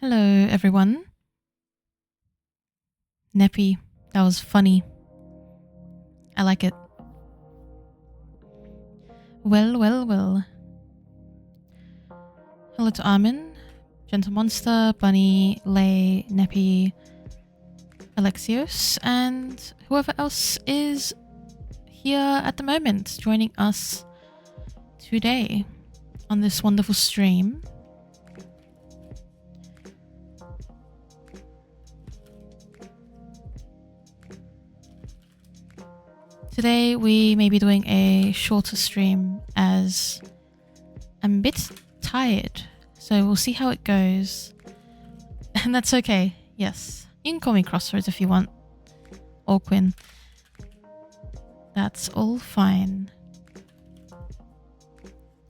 Hello, everyone. Neppy, that was funny. I like it. Well. Hello to Armin, Gentle Monster, Bunny, Lay, Neppy, Alexios, and whoever else is here at the moment joining us today on this wonderful stream. Today we may be doing a shorter stream as I'm a bit tired, so we'll see how it goes. And that's okay, yes. You can call me Crossroads if you want, or Quinn. That's all fine.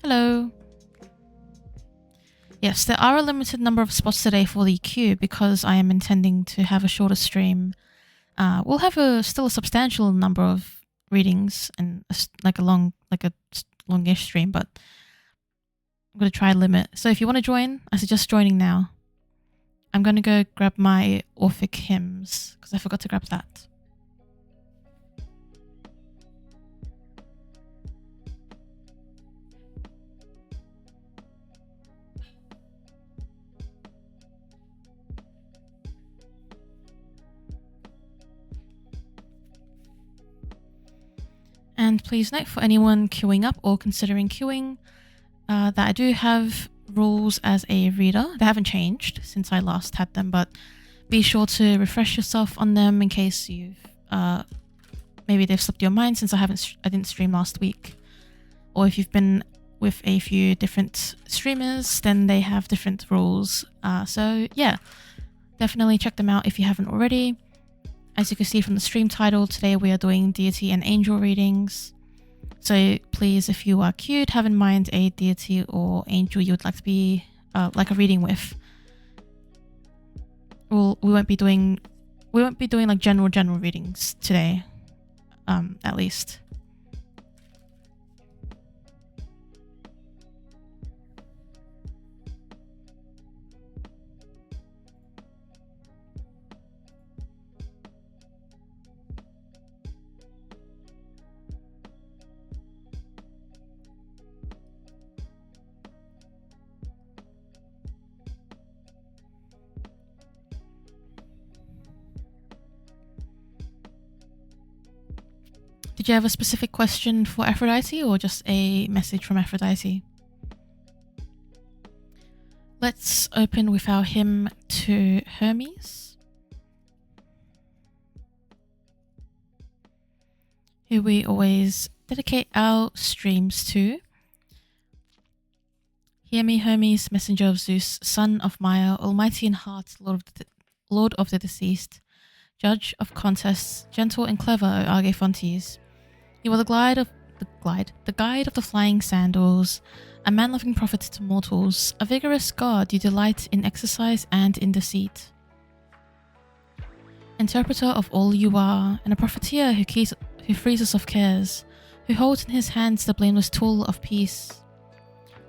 Hello. Yes, there are a limited number of spots today for the queue because I am intending to have a shorter stream. We'll have still a substantial number of readings and a longish stream, but I'm going to try limit. So if you want to join, I suggest joining now. I'm going to go grab my Orphic hymns because I forgot to grab that. And please note for anyone queuing up or considering queuing that I do have rules as a reader. They haven't changed since I last had them, but be sure to refresh yourself on them in case you've maybe they've slipped your mind since I didn't stream last week. Or if you've been with a few different streamers, then they have different rules. So yeah, definitely check them out if you haven't already. As you can see from the stream title, today we are doing deity and angel readings. So please, if you are queued, have in mind a deity or angel you would like to be like a reading with. We won't be doing like general readings today, at least. Did you have a specific question for Aphrodite or just a message from Aphrodite? Let's open with our hymn to Hermes, who we always dedicate our streams to. Hear me, Hermes, messenger of Zeus, son of Maia, almighty in heart, lord of the deceased, judge of contests, gentle and clever, O Argefontes. You are the guide of the flying sandals, a man-loving prophet to mortals, a vigorous god you delight in exercise and in deceit. Interpreter of all you are, and a profiteer who frees us of cares, who holds in his hands the blameless tool of peace.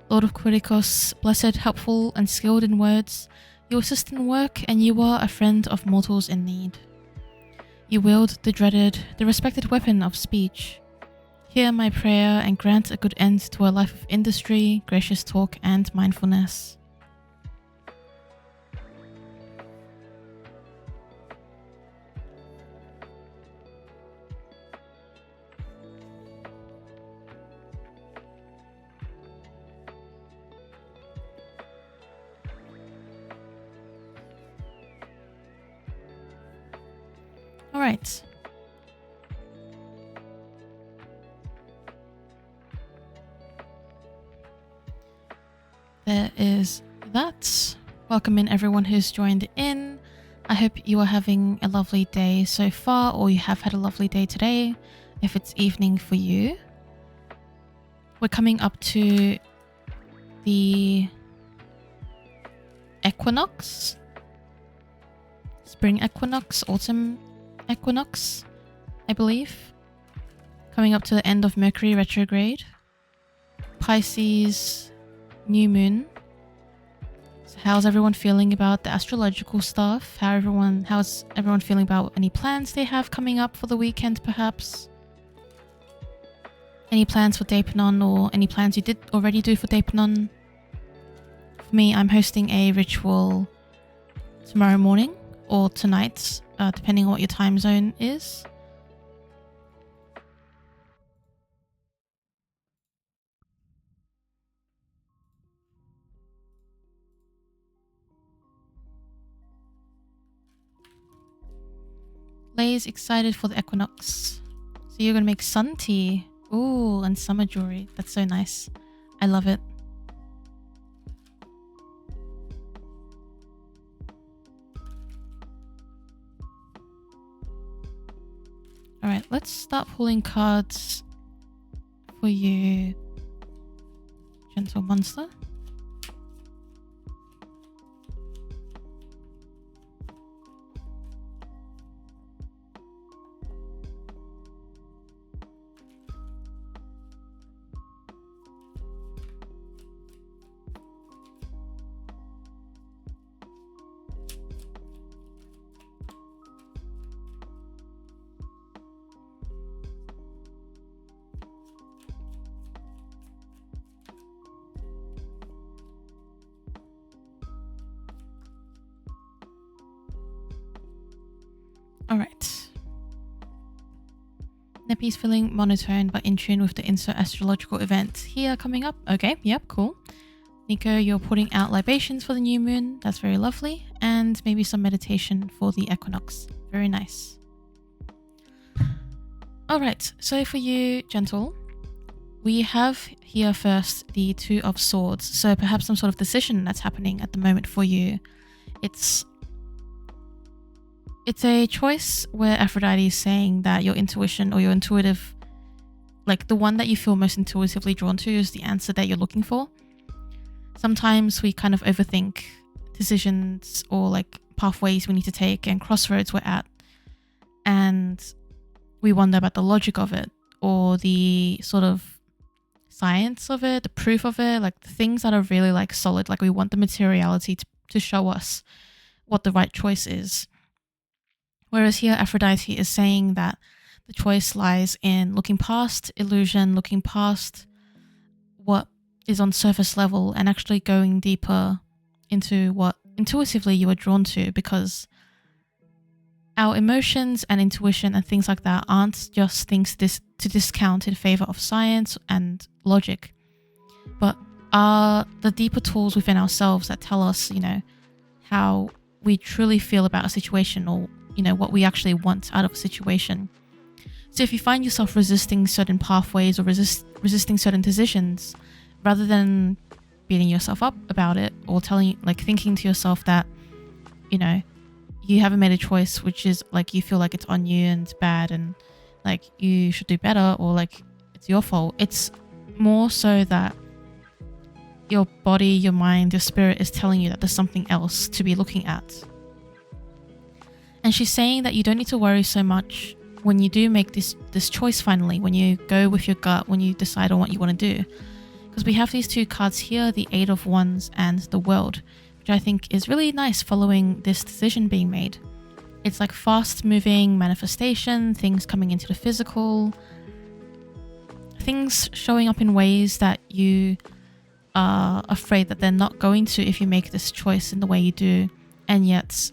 Lord of Quiricos, blessed, helpful, and skilled in words, you assist in work, and you are a friend of mortals in need. You wield the respected weapon of speech. Hear my prayer and grant a good end to a life of industry, gracious talk, and mindfulness. All right. There is that. Welcome in everyone who's joined in. I hope you are having a lovely day so far, or you have had a lovely day today, if it's evening for you. We're coming up to the equinox, spring equinox, autumn equinox, I believe. Coming up to the end of Mercury retrograde. Pisces new moon. So how's everyone feeling about the astrological stuff? How's everyone feeling about any plans they have coming up for the weekend, perhaps? Any plans for Daepanon, or any plans you did already do for Daepanon? For me, I'm hosting a ritual tomorrow morning or tonight, depending on what your time zone is. Lay's excited for the equinox. So you're gonna make sun tea. Ooh, and summer jewelry. That's so nice. I love it. Alright, let's start pulling cards for you, gentle monster. Alright. Neppy's feeling monotone but in tune with the insert astrological event here coming up. Okay, yep, cool. Nico, you're putting out libations for the new moon. That's very lovely. And maybe some meditation for the equinox. Very nice. Alright, so for you, gentle, we have here first the Two of Swords. So perhaps some sort of decision that's happening at the moment for you. It's a choice where Aphrodite is saying that your intuition or your intuitive, like the one that you feel most intuitively drawn to, is the answer that you're looking for. Sometimes we kind of overthink decisions or like pathways we need to take and crossroads we're at, and we wonder about the logic of it or the sort of science of it, the proof of it, like the things that are really like solid. Like we want the materiality to show us what the right choice is. Whereas here Aphrodite is saying that the choice lies in looking past illusion, looking past what is on surface level and actually going deeper into what intuitively you are drawn to, because our emotions and intuition and things like that aren't just things to discount in favor of science and logic, but are the deeper tools within ourselves that tell us, you know, how we truly feel about a situation, or you know, what we actually want out of a situation. So if you find yourself resisting certain pathways or resisting certain decisions, rather than beating yourself up about it or thinking to yourself that, you know, you haven't made a choice, which is like you feel like it's on you and it's bad and like you should do better, or like it's your fault. It's more so that your body, your mind, your spirit is telling you that there's something else to be looking at. And she's saying that you don't need to worry so much when you do make this choice finally, when you go with your gut, when you decide on what you want to do. Because we have these two cards here, the Eight of Wands and the World, which I think is really nice following this decision being made. It's like fast moving manifestation, things coming into the physical, things showing up in ways that you are afraid that they're not going to if you make this choice in the way you do, and yet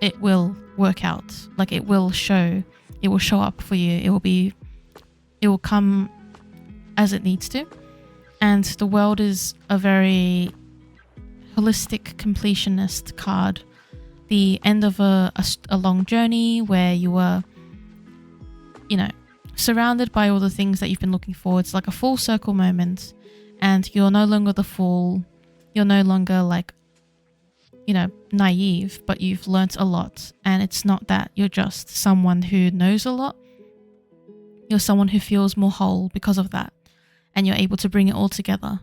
it will work out. Like it will show up for you. It will come as it needs to. And the World is a very holistic completionist card. The end of a long journey where you were, you know, surrounded by all the things that you've been looking for. It's like a full circle moment, and you're no longer the fool. You're no longer like, you know, naive, but you've learnt a lot. And it's not that you're just someone who knows a lot. You're someone who feels more whole because of that, and you're able to bring it all together.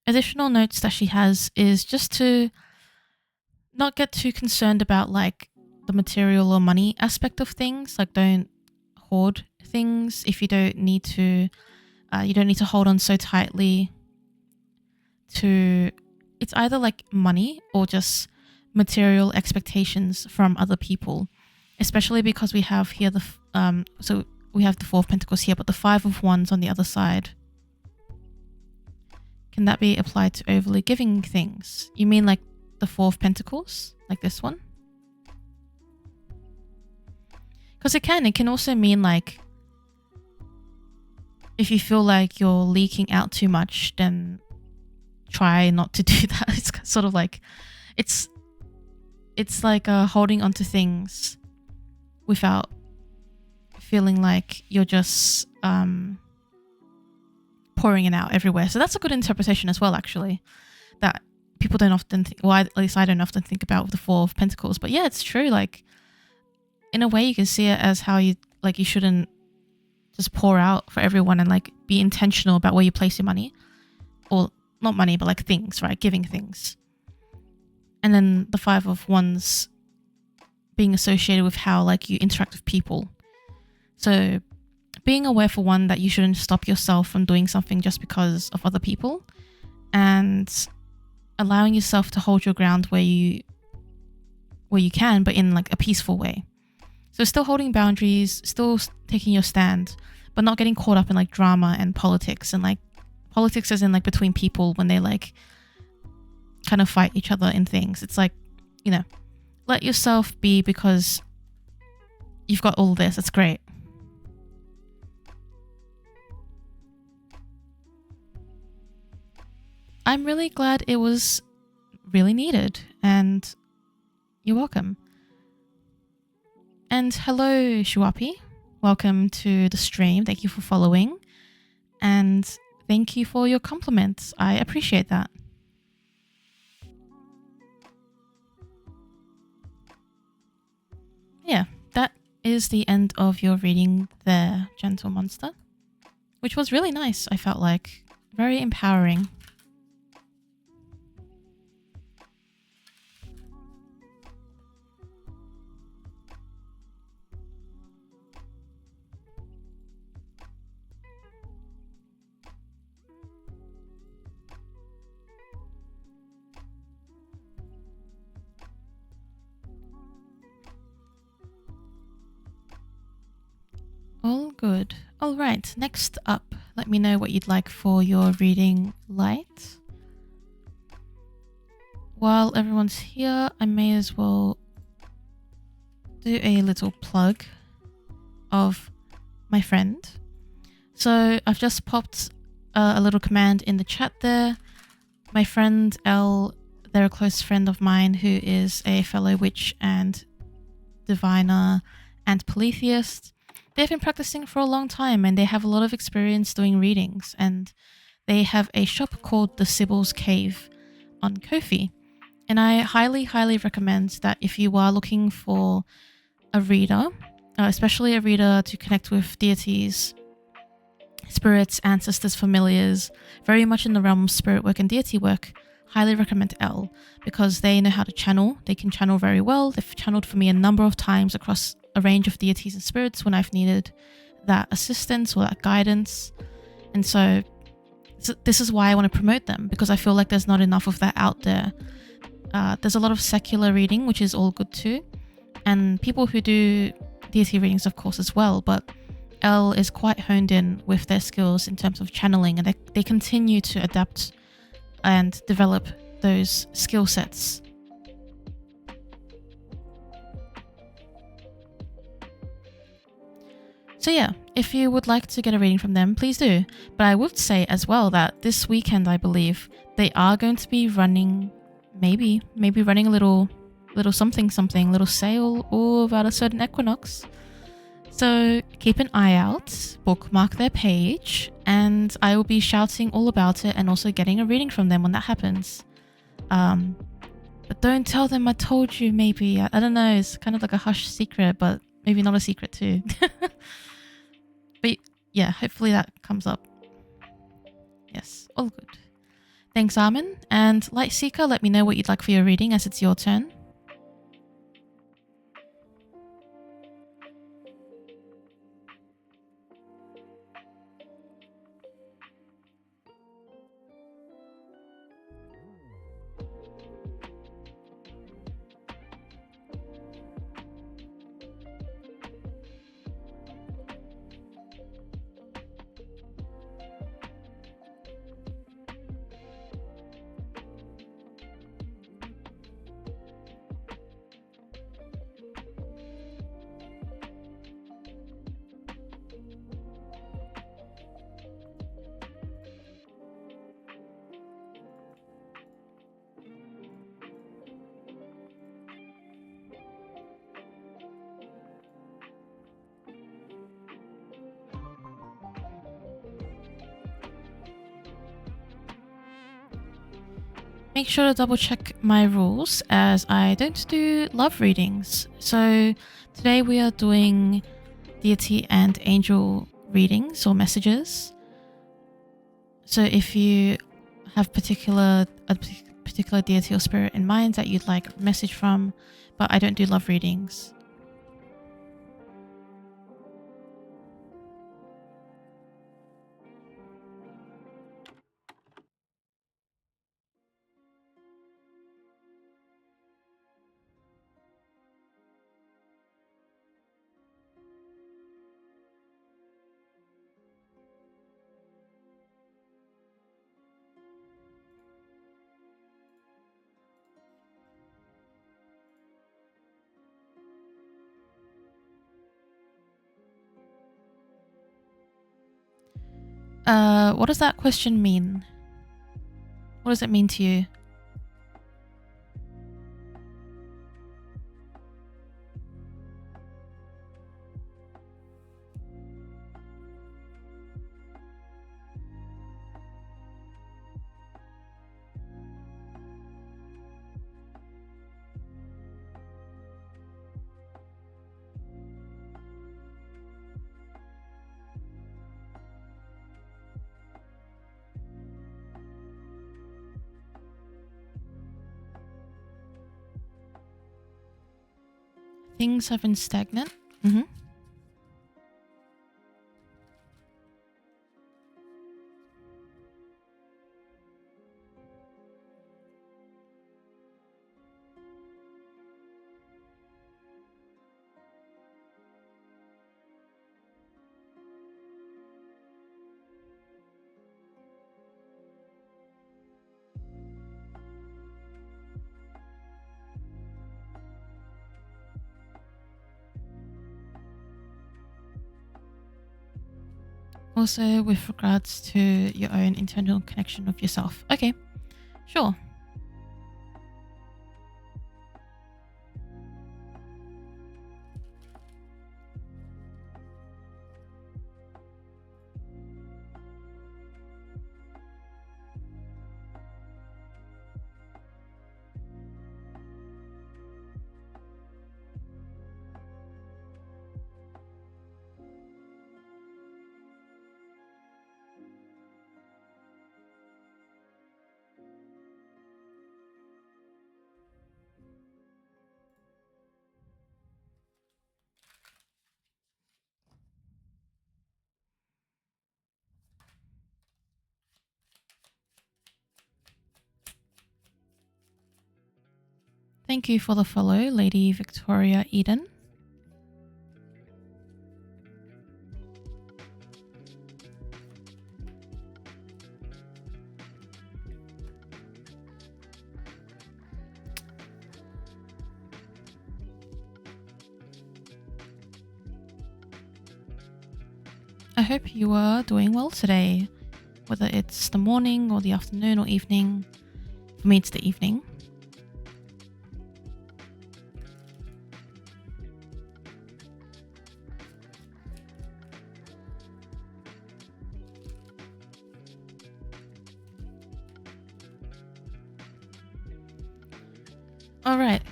Additional notes that she has is just to not get too concerned about like the material or money aspect of things. Like don't hoard things if you don't need to. You don't need to hold on so tightly to, it's either like money or just material expectations from other people, especially because we have here so we have the Four of Pentacles here, but the Five of Wands on the other side. Can that be applied to overly giving things? You mean like the Four of Pentacles, like this one? Because it can also mean like, if you feel like you're leaking out too much, then try not to do that. It's sort of like, it's like holding onto things without feeling like you're just pouring it out everywhere. So that's a good interpretation as well, actually, that people don't often think, well, at least I don't often think about with the Four of Pentacles. But yeah, it's true. Like, in a way, you can see it as how you shouldn't just pour out for everyone, and like be intentional about where you place your money, or not money, but like things, right? Giving things. And then the Five of Wands being associated with how like you interact with people. So being aware, for one, that you shouldn't stop yourself from doing something just because of other people, and allowing yourself to hold your ground where you can, but in like a peaceful way. So still holding boundaries, still taking your stand, but not getting caught up in like drama and politics, and like politics as in like between people when they like kind of fight each other in things. It's like, you know, let yourself be, because you've got all this. It's great. I'm really glad it was really needed, and you're welcome. And hello, Shuapi. Welcome to the stream. Thank you for following. And thank you for your compliments. I appreciate that. Yeah, that is the end of your reading there, Gentle Monster. Which was really nice, I felt like. Very empowering. All good. All right, next up, let me know what you'd like for your reading light. While everyone's here, I may as well do a little plug of my friend. So I've just popped a little command in the chat there. My friend Elle, they're a close friend of mine who is a fellow witch and diviner and polytheist. They've been practicing for a long time, and they have a lot of experience doing readings, and they have a shop called the Sibyl's Cave on Ko-fi. And I highly, highly recommend that if you are looking for a reader, especially a reader to connect with deities, spirits, ancestors, familiars, very much in the realm of spirit work and deity work, highly recommend Elle, because they know how to channel. They can channel very well. They've channeled for me a number of times across a range of deities and spirits when I've needed that assistance or that guidance. And so this is why I want to promote them, because I feel like there's not enough of that out there. There's a lot of secular reading, which is all good too, and people who do deity readings, of course, as well, but Elle is quite honed in with their skills in terms of channeling, and they continue to adapt and develop those skill sets. So yeah, if you would like to get a reading from them, please do. But I would say as well that this weekend, I believe, they are going to be running, maybe running a little something, little sale or about a certain equinox. So keep an eye out, bookmark their page, and I will be shouting all about it and also getting a reading from them when that happens. But don't tell them I told you, maybe. I don't know, it's kind of like a hush secret, but maybe not a secret too. But yeah, hopefully that comes up. Yes, all good. Thanks, Armin. And Lightseeker, let me know what you'd like for your reading as it's your turn. Make sure to double check my rules as I don't do love readings. So today we are doing deity and angel readings or messages. So if you have a particular deity or spirit in mind that you'd like a message from, but I don't do love readings. What does that question mean? What does it mean to you? Things have been stagnant. Also with regards to your own internal connection with yourself. Okay, sure. Thank you for the follow, Lady Victoria Eden. I hope you are doing well today, whether it's the morning or the afternoon or evening. For me, it's the evening. Alright,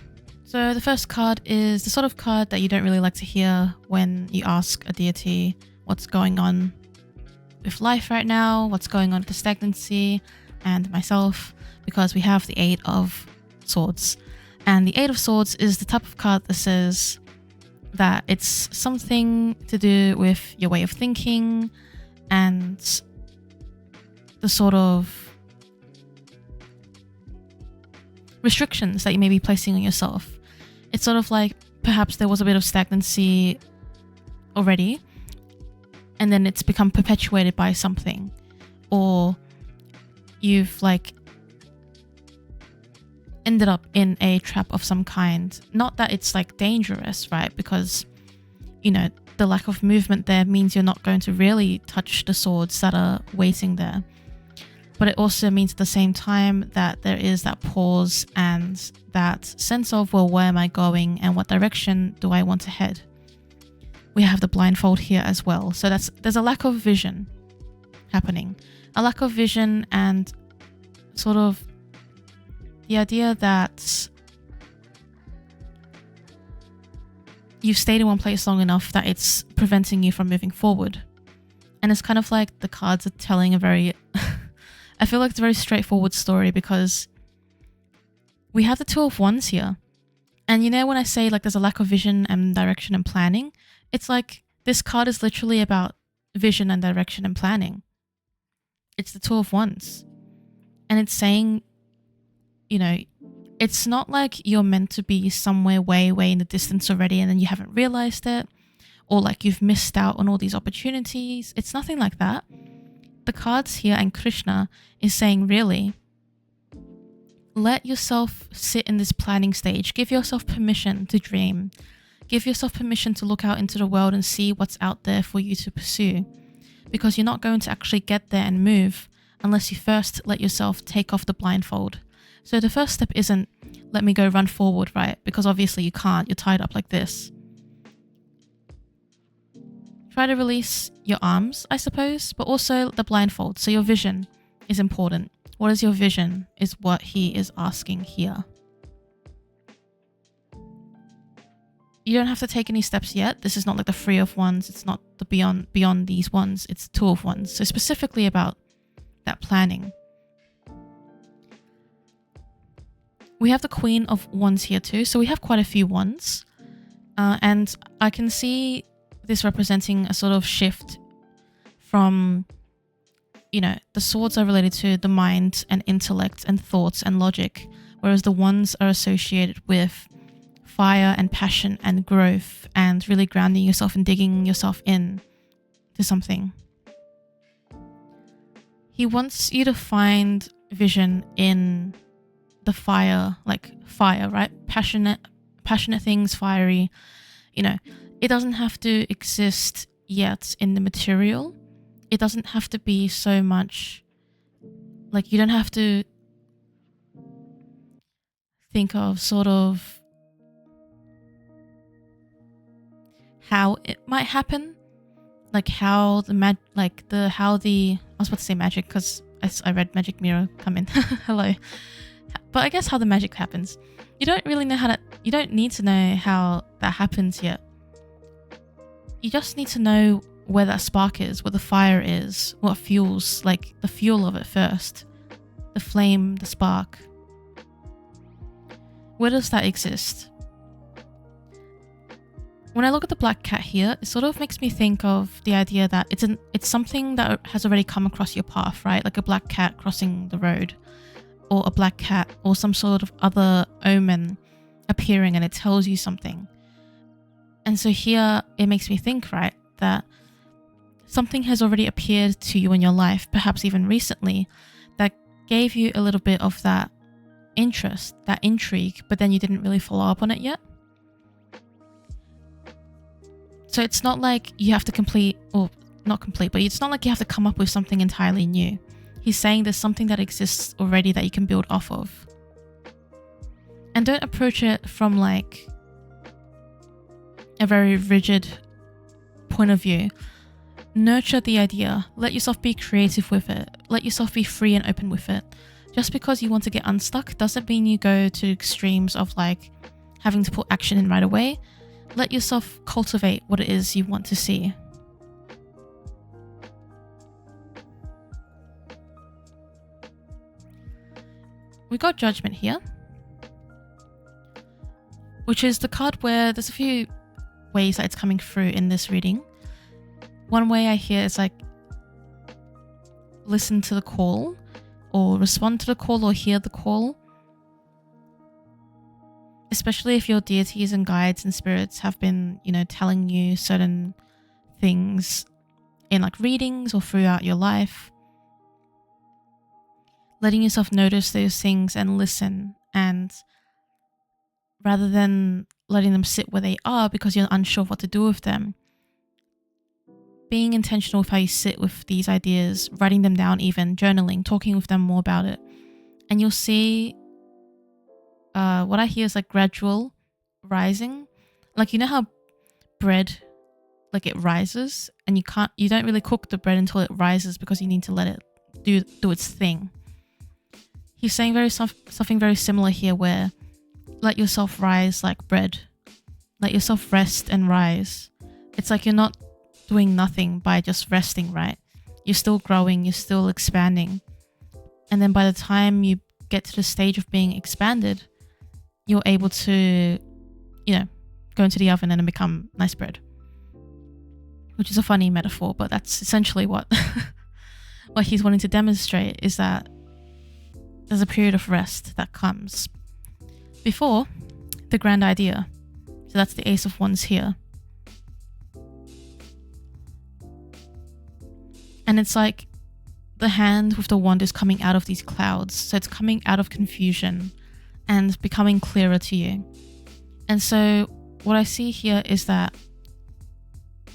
so the first card is the sort of card that you don't really like to hear when you ask a deity what's going on with life right now, what's going on with the stagnancy and myself, because we have the Eight of Swords. And the Eight of Swords is the type of card that says that it's something to do with your way of thinking and the sort of restrictions that you may be placing on yourself. It's sort of like perhaps there was a bit of stagnancy already and then it's become perpetuated by something, or you've like ended up in a trap of some kind. Not that it's like dangerous, right? Because, you know, the lack of movement there means you're not going to really touch the swords that are waiting there. But it also means at the same time that there is that pause and that sense of, well, where am I going and what direction do I want to head? We have the blindfold here as well. So there's a lack of vision happening. A lack of vision and sort of the idea that you've stayed in one place long enough that it's preventing you from moving forward. And it's kind of like the cards are telling a very I feel like it's a very straightforward story, because we have the Two of Wands here. And you know, when I say like there's a lack of vision and direction and planning, it's like this card is literally about vision and direction and planning. It's the Two of Wands. And it's saying, you know, it's not like you're meant to be somewhere way in the distance already and then you haven't realized it, or like you've missed out on all these opportunities. It's nothing like that. The cards here and Krishna is saying, really, let yourself sit in this planning stage. Give yourself permission to dream. Give yourself permission to look out into the world and see what's out there for you to pursue. Because you're not going to actually get there and move unless you first let yourself take off the blindfold. So the first step isn't, let me go run forward, right? Because obviously you can't. You're tied up like this. Try to release your arms, I suppose, but also the blindfold. So your vision is important. What is your vision is what he is asking here. You don't have to take any steps yet. This is not like the Three of Wands. It's not the beyond these ones. It's the Two of Wands. So specifically about that planning. We have the Queen of Wands here too. So we have quite a few wands. And I can see this representing a sort of shift from, you know, the swords are related to the mind and intellect and thoughts and logic, whereas the wands are associated with fire and passion and growth and really grounding yourself and digging yourself in to something. He wants you to find vision in the fire, like fire, right? Passionate things, fiery, you know. It doesn't have to exist yet in the material. It doesn't have to be so much, like you don't have to think of sort of how it might happen, like how the I was about to say magic because I read Magic Mirror come in. Hello. But I guess how the magic happens. You don't really know you don't need to know how that happens yet. You just need to know where that spark is, where the fire is, what fuels, like the fuel of it first. The flame, the spark. Where does that exist? When I look at the black cat here, it sort of makes me think of the idea that it's something that has already come across your path, right? Like a black cat crossing the road, or a black cat, or some sort of other omen appearing and it tells you something. And so here it makes me think, right, that something has already appeared to you in your life, perhaps even recently, that gave you a little bit of that interest, that intrigue, but then you didn't really follow up on it yet. So it's not like you have to complete, or not complete, but it's not like you have to come up with something entirely new. He's saying there's something that exists already that you can build off of. And don't approach it from like a very rigid point of view. Nurture the idea. Let yourself be creative with it. Let yourself be free and open with it. Just because you want to get unstuck doesn't mean you go to extremes of like having to put action in right away. Let yourself cultivate what it is you want to see. We got Judgment here, which is the card where there's a few ways that it's coming through in this reading. One way I hear is like listen to the call, or respond to the call, or hear the call. Especially if your deities and guides and spirits have been, you know, telling you certain things in like readings or throughout your life. Letting yourself notice those things and listen, and rather than letting them sit where they are because you're unsure of what to do with them, being intentional with how you sit with these ideas, writing them down, even journaling, talking with them more about it, and you'll see what I hear is like gradual rising. Like, you know how bread, like it rises, and you don't really cook the bread until it rises because you need to let it do its thing. He's saying something very similar here, where let yourself rise like bread. Let yourself rest and rise. It's like you're not doing nothing by just resting, right? You're still growing, you're still expanding. And then by the time you get to the stage of being expanded, you're able to, go into the oven and then become nice bread. Which is a funny metaphor, but that's essentially what what he's wanting to demonstrate, is that there's a period of rest that comes before the grand idea. So that's the Ace of Wands here. And it's like the hand with the wand is coming out of these clouds. So it's coming out of confusion and becoming clearer to you. And so what I see here is that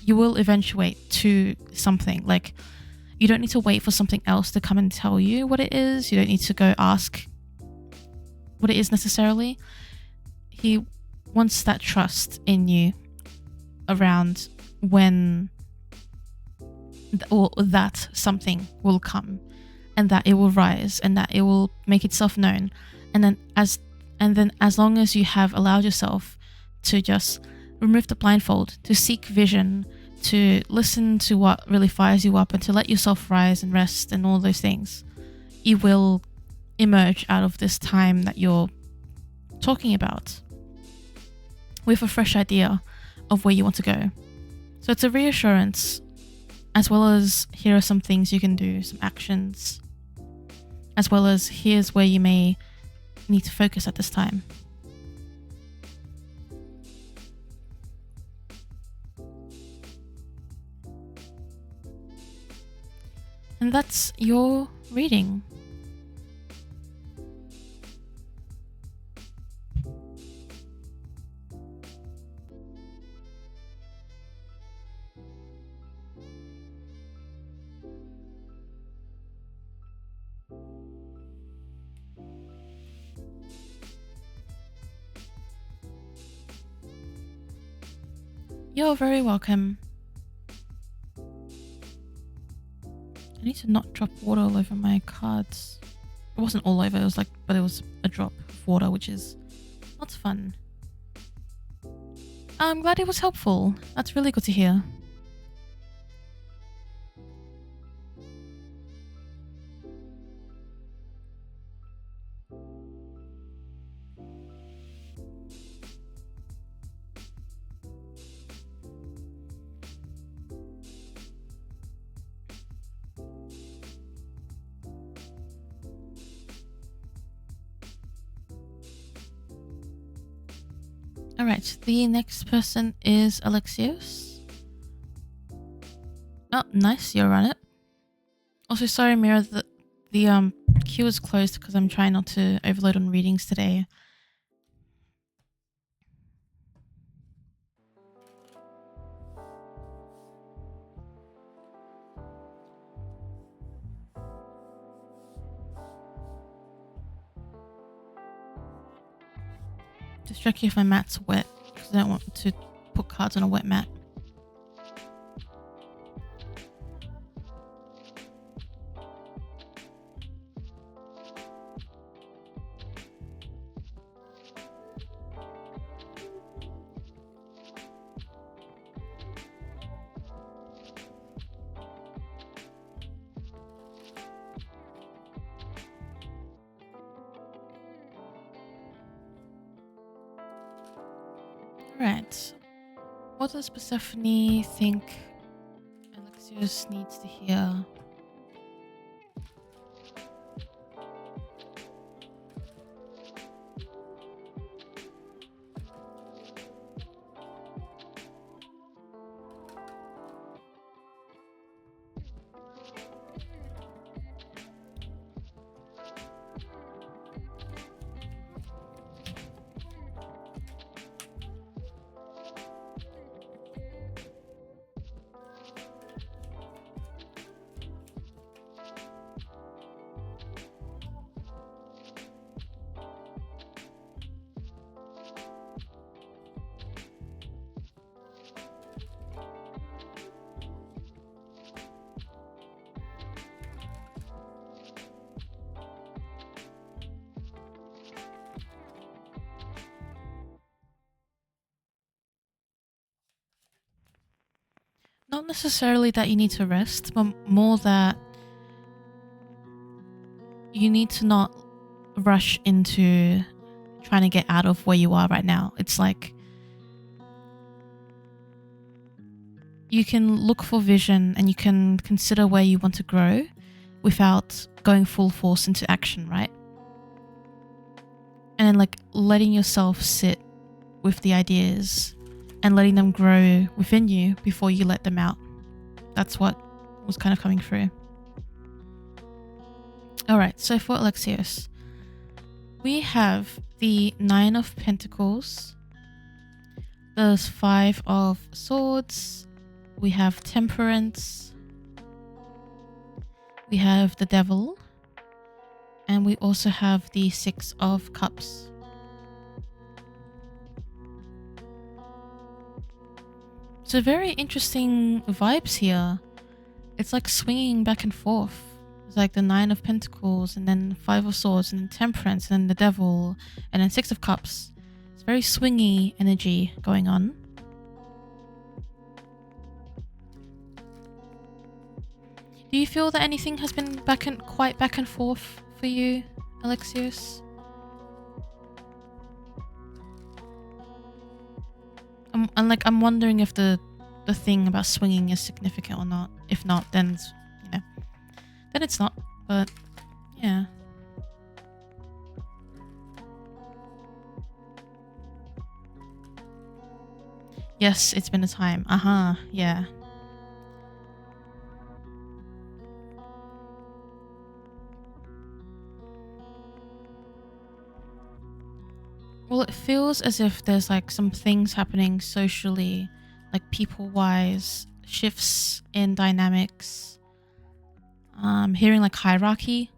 you will eventuate to something. Like, you don't need to wait for something else to come and tell you what it is. You don't need to go ask what it is necessarily. He wants that trust in you around when or that something will come, and that it will rise, and that it will make itself known. And then as long as you have allowed yourself to just remove the blindfold, to seek vision, to listen to what really fires you up, and to let yourself rise and rest and all those things, you will emerge out of this time that you're talking about with a fresh idea of where you want to go. So it's a reassurance, as well as here are some things you can do, some actions, as well as here's where you may need to focus at this time. And that's your reading. You're very welcome. I need to not drop water all over my cards. It wasn't all over, but it was a drop of water, which is not fun. I'm glad it was helpful. That's really good to hear. Alright, the next person is Alexios. Oh, nice, you're on it. Also, sorry, Mira, the queue is closed because I'm trying not to overload on readings today. Just checking if my mat's wet, because I don't want to put cards on a wet mat. Right. What does Persephone think Alexios needs to hear? Not necessarily that you need to rest, but more that you need to not rush into trying to get out of where you are right now. It's like you can look for vision and you can consider where you want to grow without going full force into action, right? And then like letting yourself sit with the ideas and letting them grow within you before you let them out. That's what was kind of coming through. Alright, so for Alexios, we have the 9 of Pentacles, there's 5 of Swords, we have Temperance, we have the Devil, and we also have the 6 of Cups. So very interesting vibes here. It's like swinging back and forth. It's like the 9 of Pentacles and then 5 of Swords and then Temperance and then the Devil and then 6 of Cups. It's very swingy energy going on. Do you feel that anything has been quite back and forth for you, Alexios? I'm wondering if the thing about swinging is significant or not. If not, then then it's not. But yeah. Yes, it's been a time. Yeah. Well, it feels as if there's like some things happening socially, like people-wise, shifts in dynamics. Hearing like hierarchy,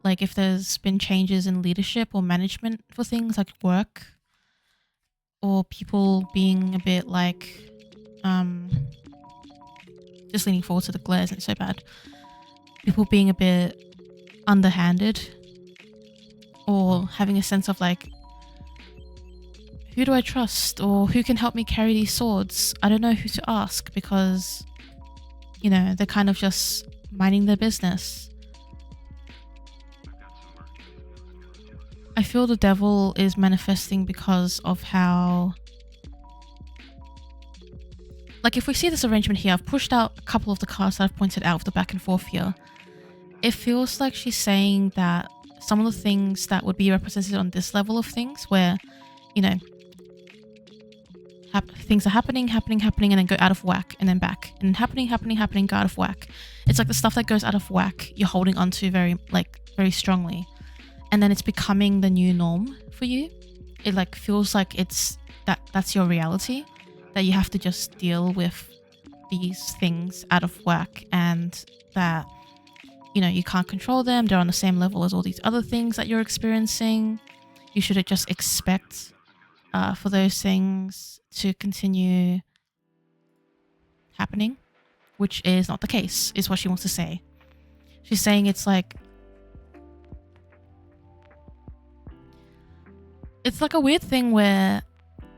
like if there's been changes in leadership or management for things like work, or people being a bit like, just leaning forward to the glare isn't so bad. People being a bit underhanded, or having a sense of like, who do I trust, or who can help me carry these swords? I don't know who to ask because, they're kind of just minding their business. I feel the Devil is manifesting because of how, like if we see this arrangement here, I've pushed out a couple of the cards that I've pointed out of the back and forth here. It feels like she's saying that some of the things that would be represented on this level of things where, things are happening, and then go out of whack, and then back, and happening, go out of whack. It's like the stuff that goes out of whack, you're holding onto very strongly, and then it's becoming the new norm for you. It like feels like that's your reality, that you have to just deal with these things out of whack, and that you can't control them. They're on the same level as all these other things that you're experiencing. You should just expect for those things to continue happening, which is not the case, is what she wants to say. She's saying it's like a weird thing where,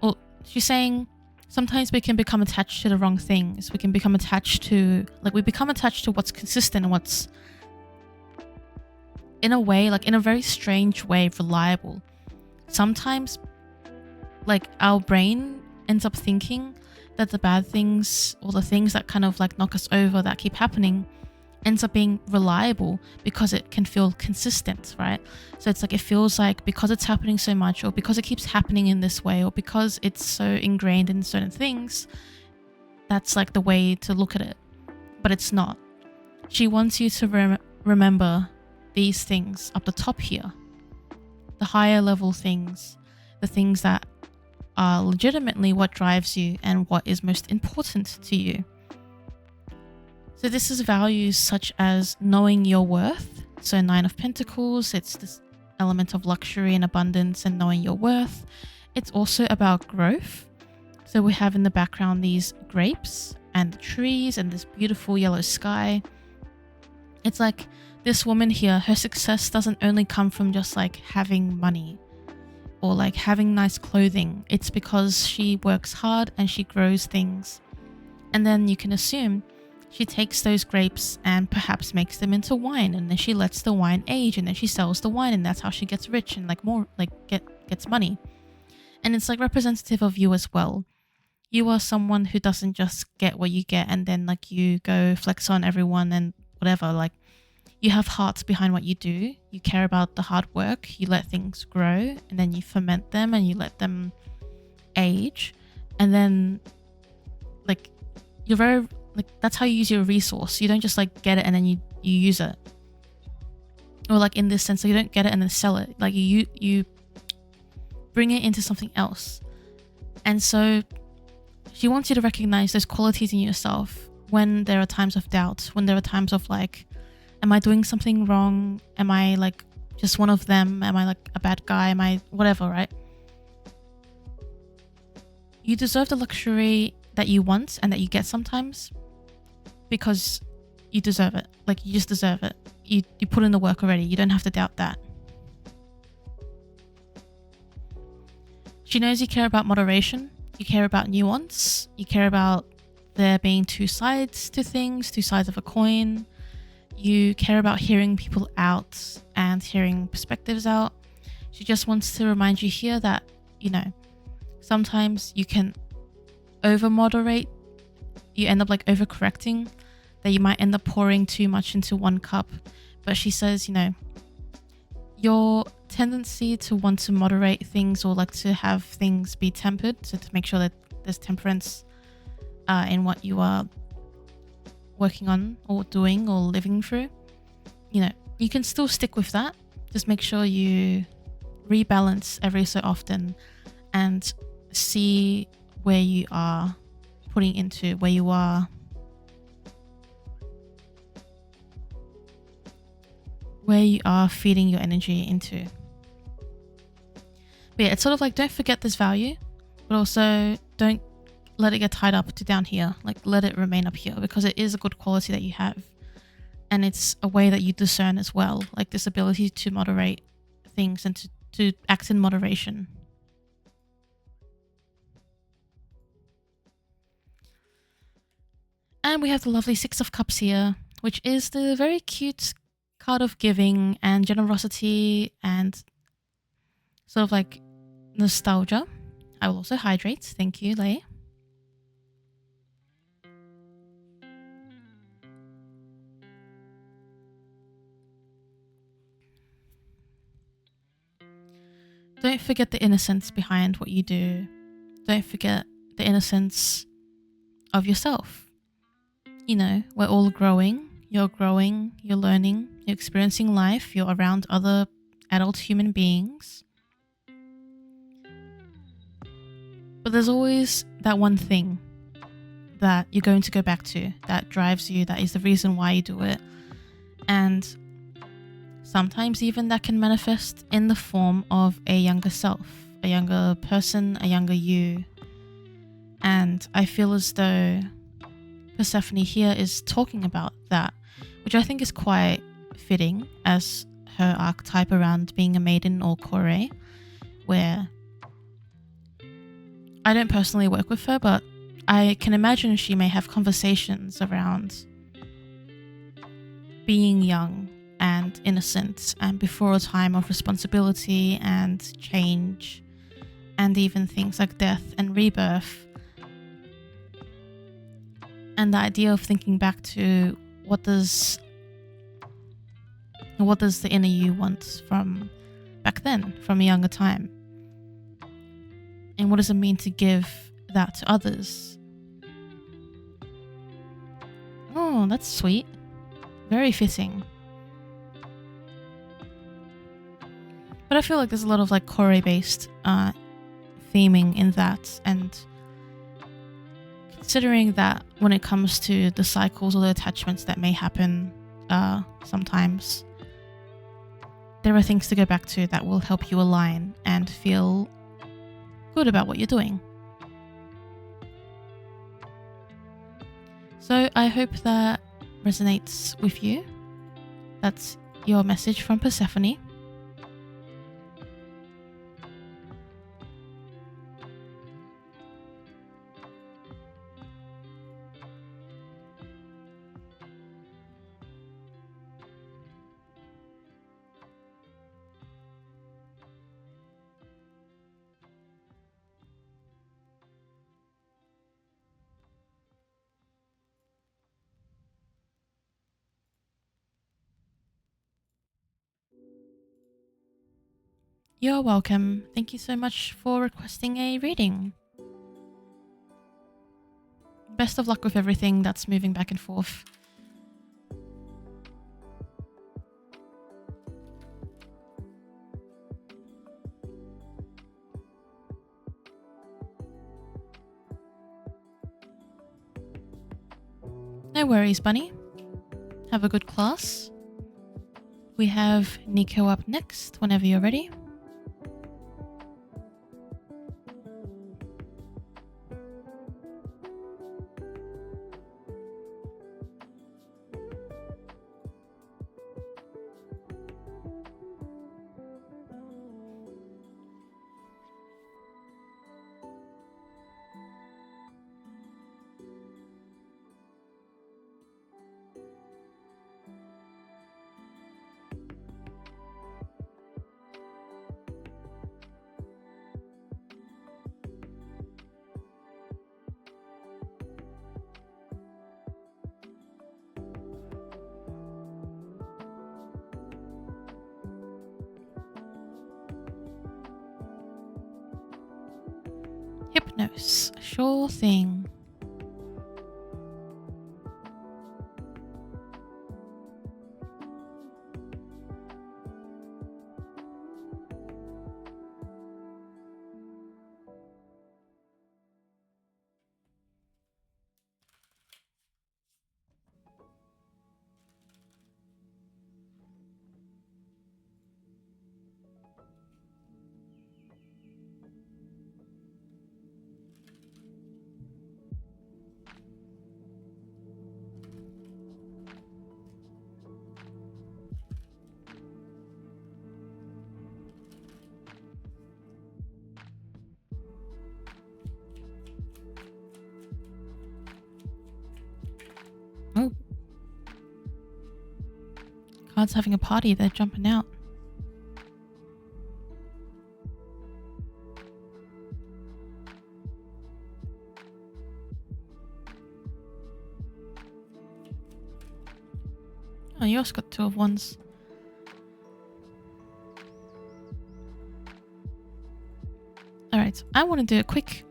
well, she's saying sometimes we can become attached to the wrong things. We can become attached to, we become attached to what's consistent and what's, in a way, in a very strange way, reliable. Sometimes, our brain ends up thinking that the bad things or the things that kind of knock us over that keep happening ends up being reliable because it can feel consistent, right? So it's it feels like because it's happening so much, or because it keeps happening in this way, or because it's so ingrained in certain things, that's the way to look at it. But it's not. She wants you to remember these things up the top here, the higher level things, the things that are legitimately what drives you and what is most important to you. So this is values such as knowing your worth. So 9 of Pentacles, it's this element of luxury and abundance and knowing your worth. It's also about growth. So we have in the background these grapes and the trees and this beautiful yellow sky. It's like this woman here, her success doesn't only come from just having money or having nice clothing. It's because she works hard and she grows things. And then you can assume she takes those grapes and perhaps makes them into wine, and then she lets the wine age, and then she sells the wine, and that's how she gets rich and like more like gets money. And it's like representative of you as well. You are someone who doesn't just get what you get and then like you go flex on everyone and whatever. Like, you have hearts behind what you do. You care about the hard work. You let things grow, and then you ferment them and you let them age, and then like you're very like, that's how you use your resource. You don't just like get it and then you use it, or like in this sense, like, you don't get it and then sell it. Like you bring it into something else. And so she wants you to recognize those qualities in yourself when there are times of doubt, when there are times of like, am I doing something wrong? Am I like just one of them? Am I like a bad guy? Am I whatever, right? You deserve the luxury that you want and that you get sometimes, because you deserve it. Like, you just deserve it. You put in the work already. You don't have to doubt that. She knows you care about moderation. You care about nuance. You care about there being two sides to things, two sides of a coin. You care about hearing people out and hearing perspectives out. She just wants to remind you here that, you know, sometimes you can over moderate. You end up like overcorrecting, that you might end up pouring too much into one cup. But she says, you know, your tendency to want to moderate things or like to have things be tempered, so to make sure that there's temperance in what you are working on or doing or living through, you know, you can still stick with that. Just make sure you rebalance every so often and see where you are putting into, where you are feeding your energy into. But yeah, it's sort of like, don't forget this value, but also don't let it get tied up to down here. Like, let it remain up here, because it is a good quality that you have. And it's a way that you discern as well, like this ability to moderate things and to act in moderation. And we have the lovely Six of Cups here, which is the very cute card of giving and generosity and sort of like nostalgia. I will also hydrate. Thank you, Lei. Don't forget the innocence behind what you do. Don't forget the innocence of yourself. You know, we're all growing, you're learning, you're experiencing life, you're around other adult human beings. But there's always that one thing that you're going to go back to, that drives you, that is the reason why you do it. And sometimes even that can manifest in the form of a younger self, a younger person, a younger you. And I feel as though Persephone here is talking about that, which I think is quite fitting as her archetype around being a maiden or kore, where I don't personally work with her, but I can imagine she may have conversations around being young and innocent and before a time of responsibility and change and even things like death and rebirth. And the idea of thinking back to what does the inner you want from back then, from a younger time? And what does it mean to give that to others? Oh, that's sweet. Very fitting. But I feel like there's a lot of like kore-based theming in that, and considering that when it comes to the cycles or the attachments that may happen sometimes, there are things to go back to that will help you align and feel good about what you're doing. So I hope that resonates with you. That's your message from Persephone. You're welcome. Thank you so much for requesting a reading. Best of luck with everything that's moving back and forth. No worries, Bunny. Have a good class. We have Nico up next whenever you're ready. Hypnos. Sure thing. Oh. Card's having a party, they're jumping out. Oh, you also got 2 of Wands. Alright, I want to do a quick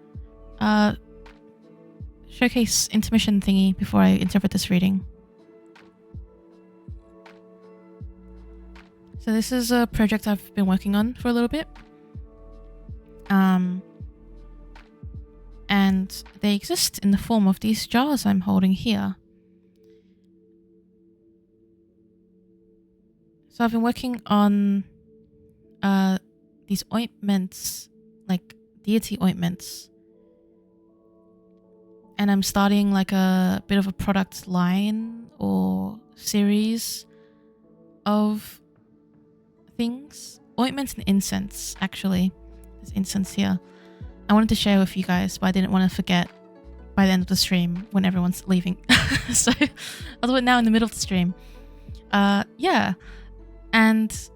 showcase intermission thingy before I interpret this reading. So this is a project I've been working on for a little bit. And they exist in the form of these jars I'm holding here. So I've been working on these ointments, like deity ointments. And I'm starting like a bit of a product line or series of things. Ointments and incense, actually. There's incense here. I wanted to share with you guys, but I didn't want to forget by the end of the stream when everyone's leaving. So I'll do it now in the middle of the stream. Yeah. And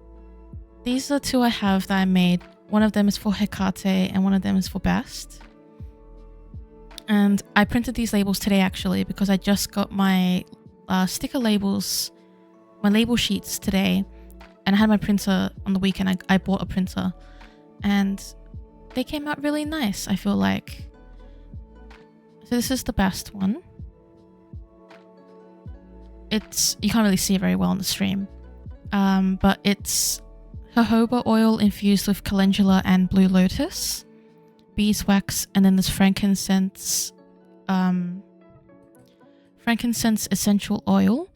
these are 2 I have that I made. One of them is for Hecate and one of them is for Bast. And I printed these labels today actually because I just got my sticker labels, my label sheets today. And I had my printer on the weekend. I bought a printer. And they came out really nice, I feel like. So this is the Bast one. You can't really see it very well on the stream. But it's jojoba oil infused with calendula and blue lotus, beeswax, and then this frankincense essential oil.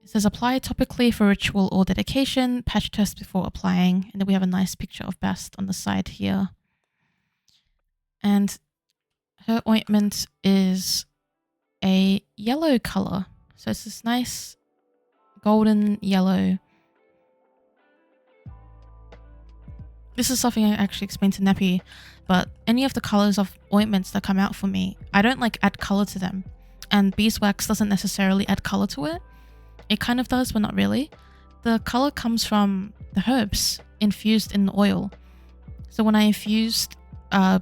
It says apply topically for ritual or dedication, patch test before applying, and then we have a nice picture of Bast on the side here. And her ointment is a yellow color, so it's this nice golden yellow. This is something I actually explained to Neppy, but any of the colors of ointments that come out for me, I don't like add color to them. And beeswax doesn't necessarily add color to it. It kind of does, but not really. The color comes from the herbs infused in the oil. So when I infused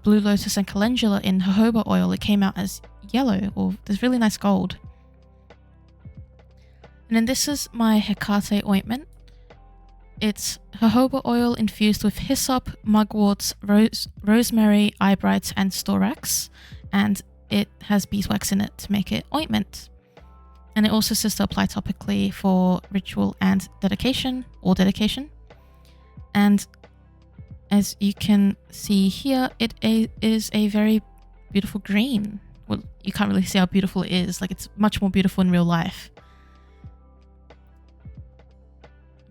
blue lotus and calendula in jojoba oil, it came out as yellow, or this really nice gold. And then this is my Hecate ointment. It's jojoba oil infused with hyssop, mugwort, rosemary, eyebright, and storax, and it has beeswax in it to make it ointment. And it also says to apply topically for ritual and dedication. And as you can see here, it is a very beautiful green. Well, you can't really see how beautiful it is. Like, it's much more beautiful in real life.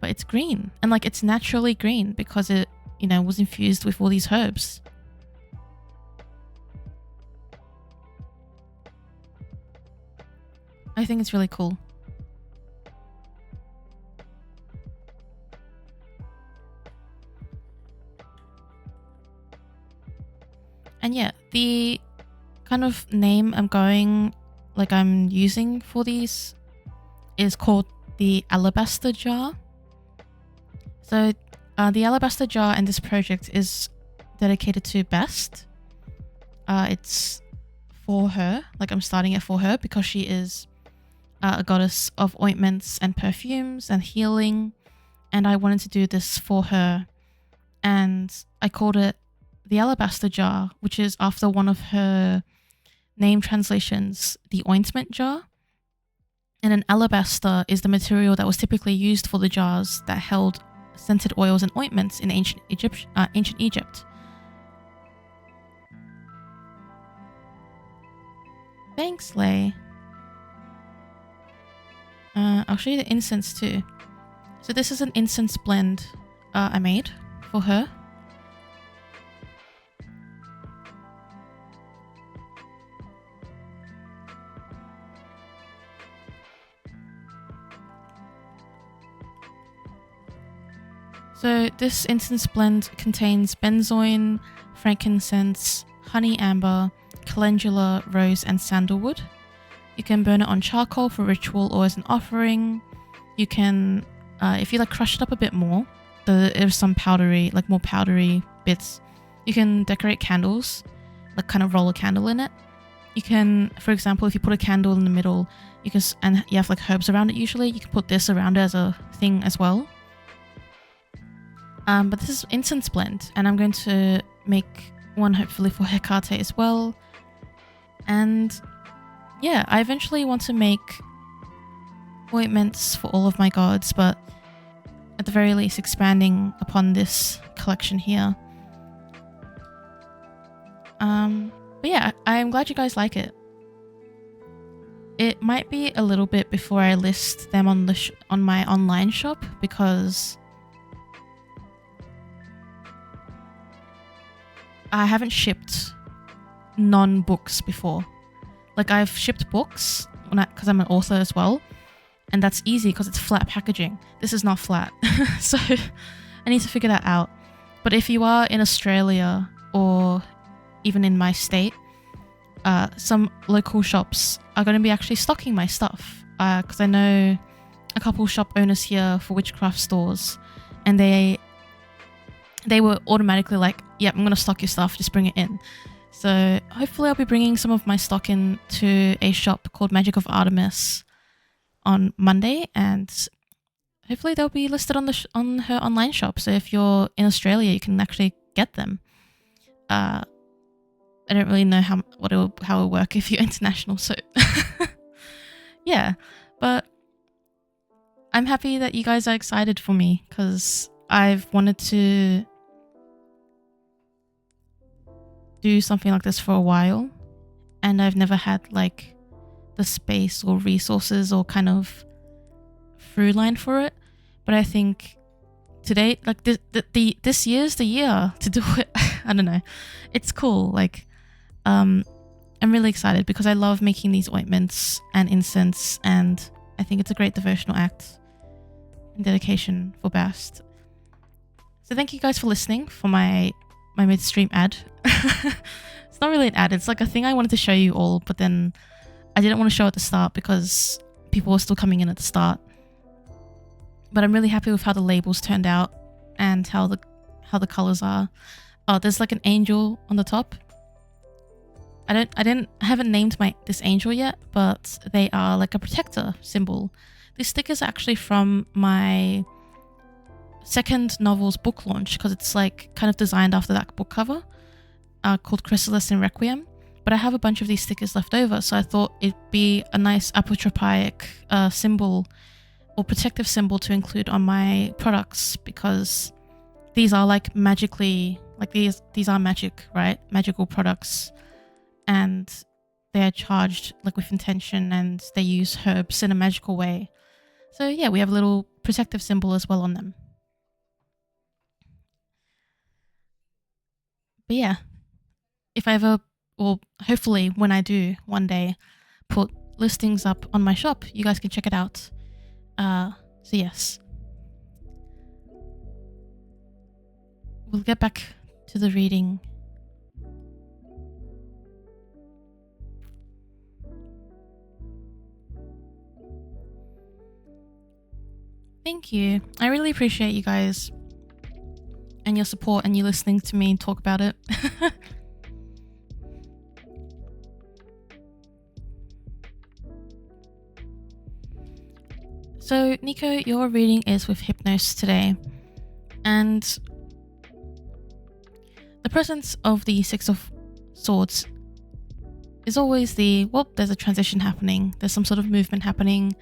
But it's green, and like it's naturally green because it, was infused with all these herbs. I think it's really cool. And yeah, the kind of name I'm using for these is called the alabaster jar. So the alabaster jar in this project is dedicated to Best. It's for her, like I'm starting it for her because she is a goddess of ointments and perfumes and healing, and I wanted to do this for her, and I called it the alabaster jar, which is after one of her name translations, the ointment jar. And an alabaster is the material that was typically used for the jars that held scented oils and ointments in ancient Egypt. Thanks, Lay. I'll show you the incense too. So this is an incense blend I made for her. So this incense blend contains benzoin, frankincense, honey amber, calendula, rose, and sandalwood. You can burn it on charcoal for ritual or as an offering. You can, if you crush it up a bit more, there's some more powdery bits. You can decorate candles, kind of roll a candle in it. You can, for example, if you put a candle in the middle, and you have herbs around it usually, you can put this around it as a thing as well. But this is incense blend, and I'm going to make one hopefully for Hecate as well. And yeah, I eventually want to make ointments for all of my gods, but at the very least expanding upon this collection here. But yeah, I'm glad you guys like it. It might be a little bit before I list them on on my online shop because I haven't shipped non-books before. I've shipped books because I'm an author as well, and that's easy because it's flat packaging. This is not flat, so I need to figure that out. But if you are in Australia or even in my state, some local shops are going to be actually stocking my stuff because I know a couple shop owners here for witchcraft stores, and they were automatically like, yep, I'm going to stock your stuff, just bring it in. So hopefully I'll be bringing some of my stock in to a shop called Magic of Artemis on Monday, and hopefully they'll be listed on her online shop. So if you're in Australia, you can actually get them. I don't really know how it'll work if you're international, so yeah. But I'm happy that you guys are excited for me because I've wanted to do something like this for a while, and I've never had the space or resources or kind of through line for it. But I think today, this year's the year to do it. I don't know, it's cool. I'm really excited because I love making these ointments and incense, and I think it's a great devotional act and dedication for Bast. So thank you guys for listening for my midstream ad. It's not really an ad, it's a thing I wanted to show you all, but then I didn't want to show at the start because people were still coming in at the start. But I'm really happy with how the labels turned out and how the colors are. Oh, there's an angel on the top. I haven't named this angel yet, but they are a protector symbol. These stickers are actually from my second novel's book launch because it's like kind of designed after that book cover called Chrysalis in Requiem. But I have a bunch of these stickers left over, so I thought it'd be a nice apotropaic symbol or protective symbol to include on my products, because these are like magically, like these are magic, right? Magical products, and they are charged like with intention, and they use herbs in a magical way. So yeah, we have a little protective symbol as well on them. But yeah, if I ever, or hopefully when I do one day, put listings up on my shop, you guys can check it out. So yes, we'll get back to the reading. Thank you. I really appreciate you guys and your support and you listening to me talk about it. So, Nico, your reading is with Hypnos today, and the presence of the Six of Swords is always there's a transition happening, there's some sort of movement happening,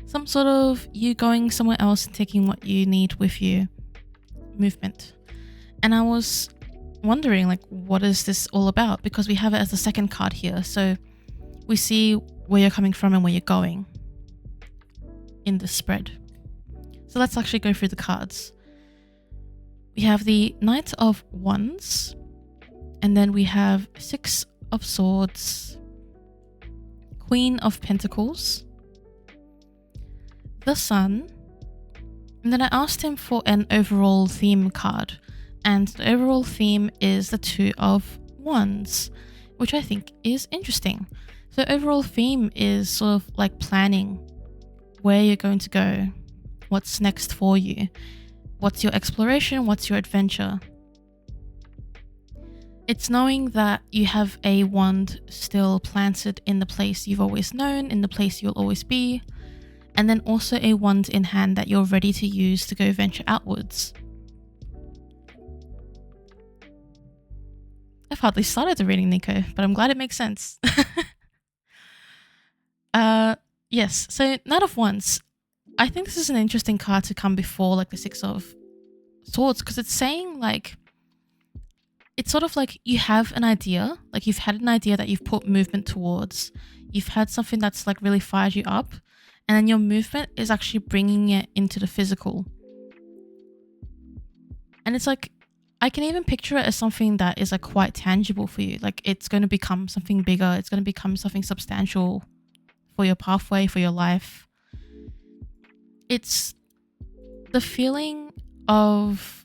some sort of you going somewhere else and taking what you need with you movement. And I was wondering, like, what is this all about? Because we have it as the second card here, so we see where you're coming from and where you're going in the spread. So let's actually go through the cards. We have the Knight of Wands, and then we have Six of Swords, Queen of Pentacles, the Sun, and then I asked him for an overall theme card, and the overall theme is the Two of Wands, which I think is interesting. So overall theme is sort of like planning where you're going to go, what's next for you, what's your exploration, what's your adventure. It's knowing that you have a wand still planted in the place you've always known, in the place you'll always be, and then also a wand in hand that you're ready to use to go venture outwards. I've hardly started the reading, Nico, but I'm glad it makes sense. Yes, so Knight of Wands. I think this is an interesting card to come before like the Six of Swords, because it's saying like, it's sort of like you have an idea, like you've had an idea that you've put movement towards, you've had something that's like really fired you up, and then your movement is actually bringing it into the physical. And it's like, I can even picture it as something that is like quite tangible for you. Like it's going to become something bigger, it's going to become something substantial for your pathway, for your life. It's the feeling of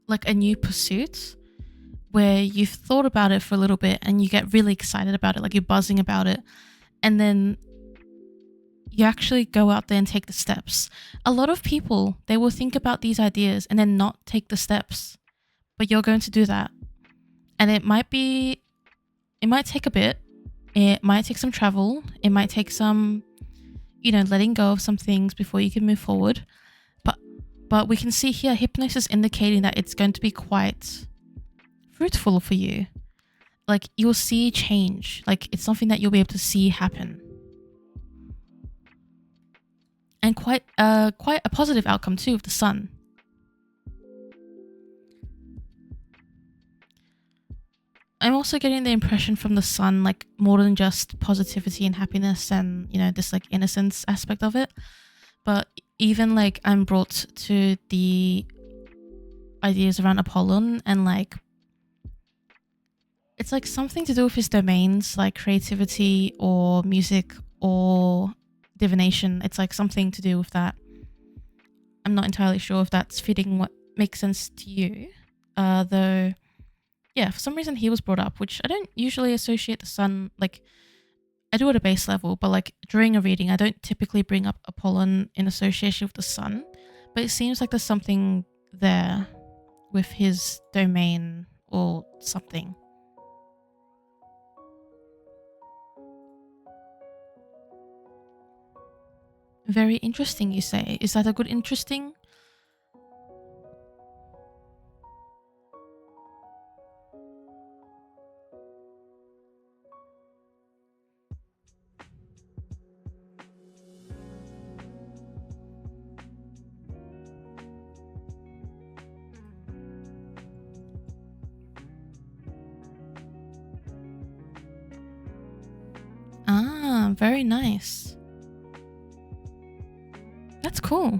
like a new pursuit where you've thought about it for a little bit and you get really excited about it, like you're buzzing about it, and then you actually go out there and take the steps. A lot of people, they will think about these ideas and then not take the steps, but you're going to do that. And it might take a bit, it might take some travel, it might take some, letting go of some things before you can move forward. But we can see here, hypnosis indicating that it's going to be quite fruitful for you. Like you'll see change, like it's something that you'll be able to see happen. And quite a positive outcome too with the Sun. I'm also getting the impression from the Sun, like more than just positivity and happiness and, this like innocence aspect of it. But even like I'm brought to the ideas around Apollon, and like it's like something to do with his domains, like creativity or music or divination. It's like something to do with that. I'm not entirely sure if that's fitting what makes sense to you. Though, yeah, for some reason he was brought up, which I don't usually associate the Sun, like I do at a base level, but like during a reading, I don't typically bring up Apollon in association with the Sun, but it seems like there's something there with his domain or something. Very interesting, you say. Is that a good interesting? Ah, very nice. That's cool.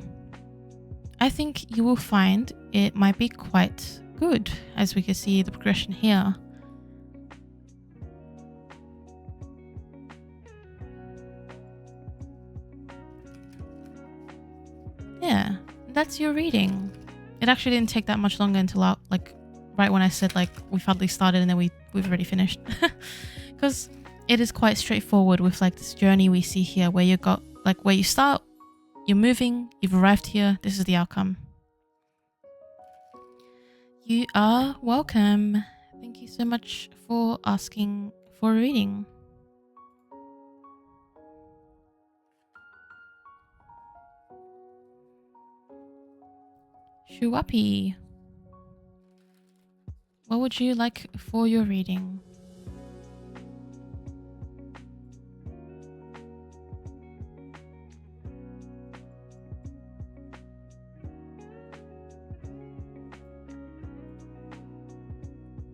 I think you will find it might be quite good, as we can see the progression here. Yeah, that's your reading. It actually didn't take that much longer until right when I said we've hardly started and then we've already finished. Because it is quite straightforward with this journey we see here where you got where you start, you're moving, you've arrived here, this is the outcome. You are welcome. Thank you so much for asking for a reading. Shuapi, what would you like for your reading?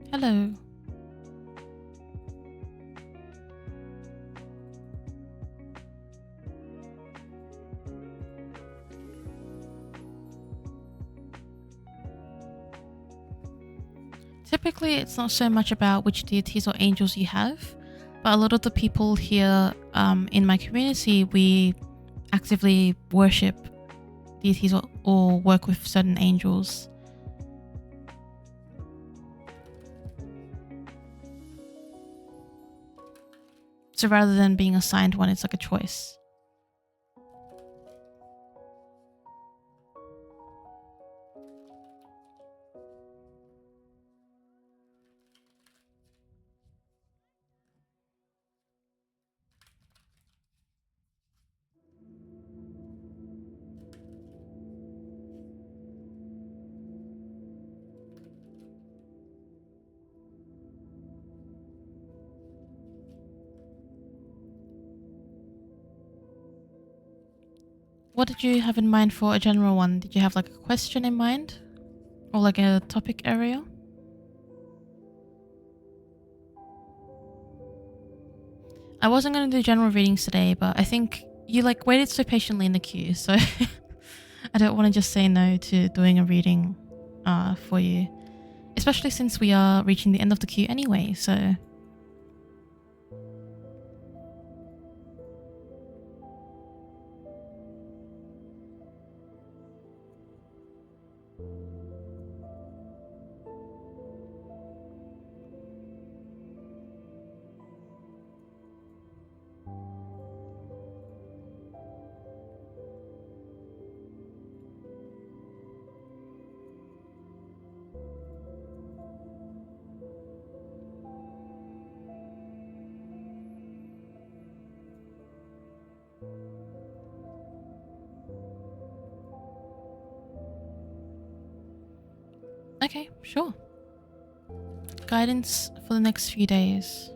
Hello. Typically, it's not so much about which deities or angels you have, but a lot of the people here in my community, we actively worship deities or work with certain angels. So rather than being assigned one, it's like a choice. What did you have in mind for a general one? Did you have a question in mind? Or a topic area? I wasn't going to do general readings today, but I think you waited so patiently in the queue, so I don't want to just say no to doing a reading for you. Especially since we are reaching the end of the queue anyway, so... Okay, sure. Guidance for the next few days.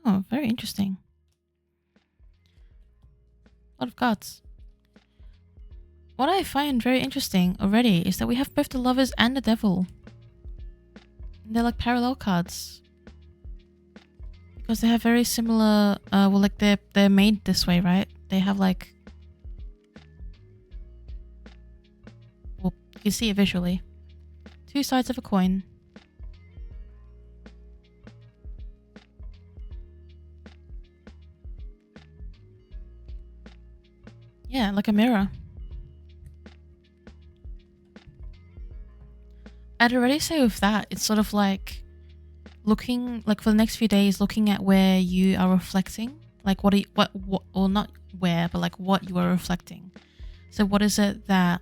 Oh, very interesting. A lot of cards. What I find very interesting already is that we have both the Lovers and the Devil. They're like parallel cards. Because they have very similar... they're made this way, right? They have well, you can see it visually. Two sides of a coin. Yeah, like a mirror. I'd already say with that, it's sort of like looking, like for the next few days, looking at where you are reflecting, like what or not where, but like what you are reflecting. So what is it that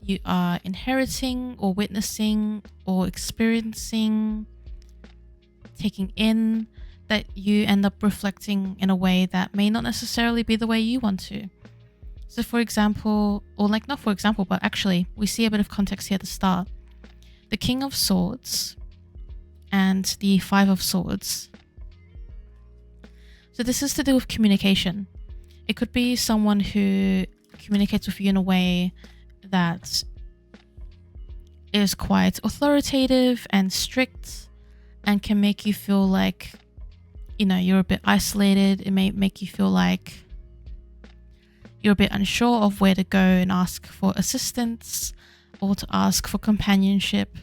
you are inheriting or witnessing or experiencing, taking in, that you end up reflecting in a way that may not necessarily be the way you want to. So for example, or like not for example, but actually we see a bit of context here at the start. The King of Swords and the Five of Swords. So this is to do with communication. It could be someone who communicates with you in a way that is quite authoritative and strict and can make you feel like, you know, you're a bit isolated. It may make you feel like you're a bit unsure of where to go and ask for assistance or to ask for companionship.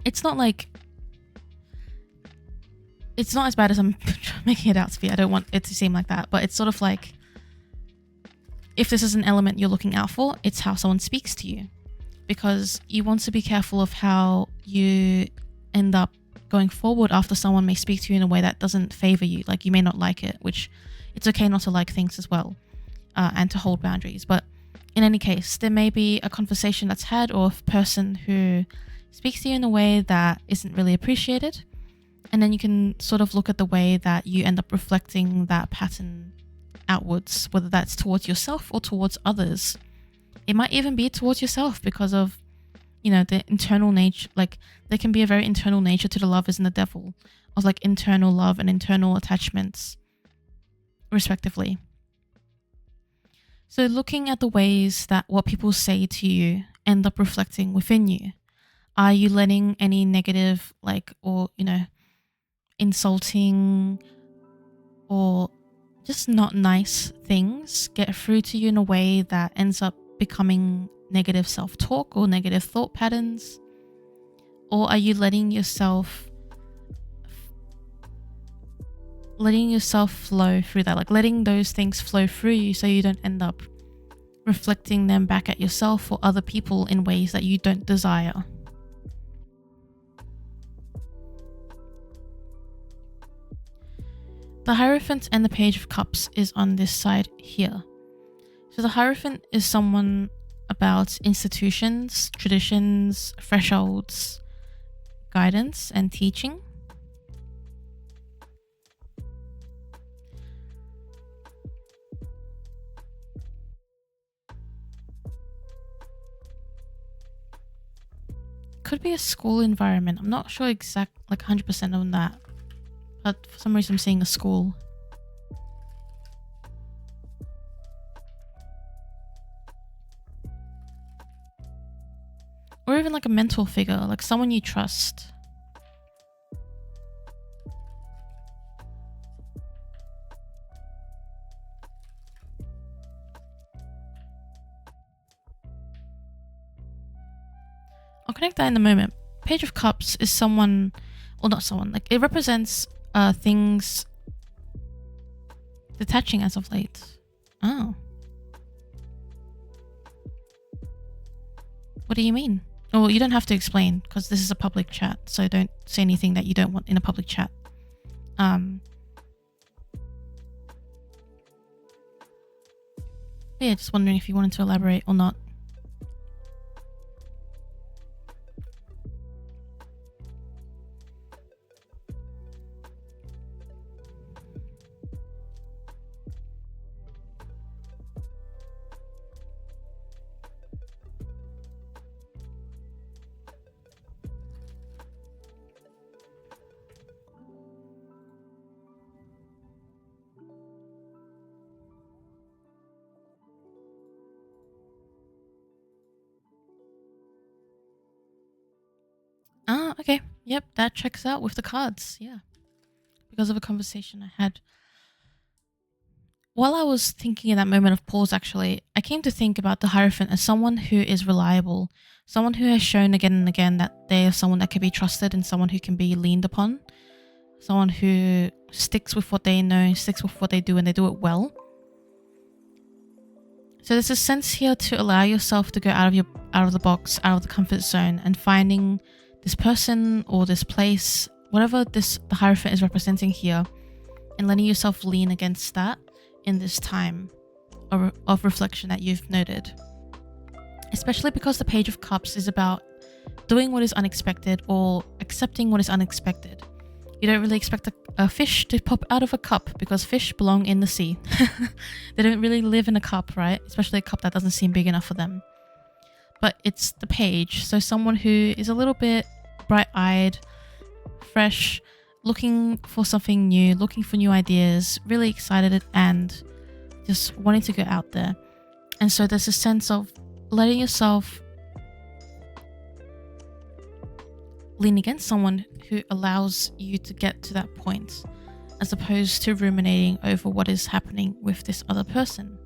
It's not like, it's not as bad as I'm making it out to be. I don't want it to seem like that, but it's sort of like, if this is an element you're looking out for, it's how someone speaks to you, because you want to be careful of how you end up going forward after someone may speak to you in a way that doesn't favor you. Like you may not like it, which it's okay not to like things as well, and to hold boundaries. But in any case, there may be a conversation that's had or a person who speaks to you in a way that isn't really appreciated. And then you can sort of look at the way that you end up reflecting that pattern outwards, whether that's towards yourself or towards others. It might even be towards yourself because of, you know, the internal nature. Like there can be a very internal nature to the lovers and the devil, of like internal love and internal attachments, respectively. So looking at the ways that what people say to you end up reflecting within you. Are you letting any negative, like, or, you know, insulting or just not nice things get through to you in a way that ends up becoming negative self-talk or negative thought patterns? Or are you letting yourself flow through that, like letting those things flow through you so you don't end up reflecting them back at yourself or other people in ways that you don't desire? The Hierophant and the Page of Cups is on this side here. So the Hierophant is someone about institutions, traditions, thresholds, guidance, and teaching. Could be a school environment. I'm not sure exact, like 100% on that. But for some reason I'm seeing a school. Or even like a mentor figure, like someone you trust. I'll connect that in a moment. Page of Cups is someone, or not someone, like it represents things detaching as of late. Oh. What do you mean? Well, you don't have to explain because this is a public chat, so don't say anything that you don't want in a public chat. Yeah, just wondering if you wanted to elaborate or not. Ah, okay. Yep, that checks out with the cards. Yeah. Because of a conversation I had. While I was thinking in that moment of pause, actually, I came to think about the Hierophant as someone who is reliable, someone who has shown again and again that they are someone that can be trusted and someone who can be leaned upon, someone who sticks with what they know, sticks with what they do, and they do it well. So there's a sense here to allow yourself to go out of the box, out of the comfort zone, and finding this person or this place, whatever the Hierophant is representing here, and letting yourself lean against that in this time of reflection that you've noted. Especially because the Page of Cups is about doing what is unexpected or accepting what is unexpected. You don't really expect a fish to pop out of a cup because fish belong in the sea. They don't really live in a cup, right? Especially a cup that doesn't seem big enough for them. But it's the page, so someone who is a little bit bright-eyed, fresh, looking for something new, looking for new ideas, really excited and just wanting to go out there. And so there's a sense of letting yourself lean against someone who allows you to get to that point, as opposed to ruminating over what is happening with this other person.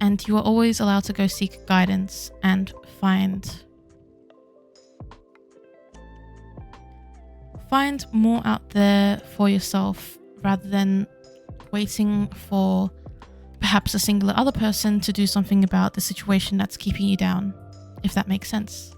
And you are always allowed to go seek guidance and find more out there for yourself, rather than waiting for perhaps a singular other person to do something about the situation that's keeping you down, if that makes sense.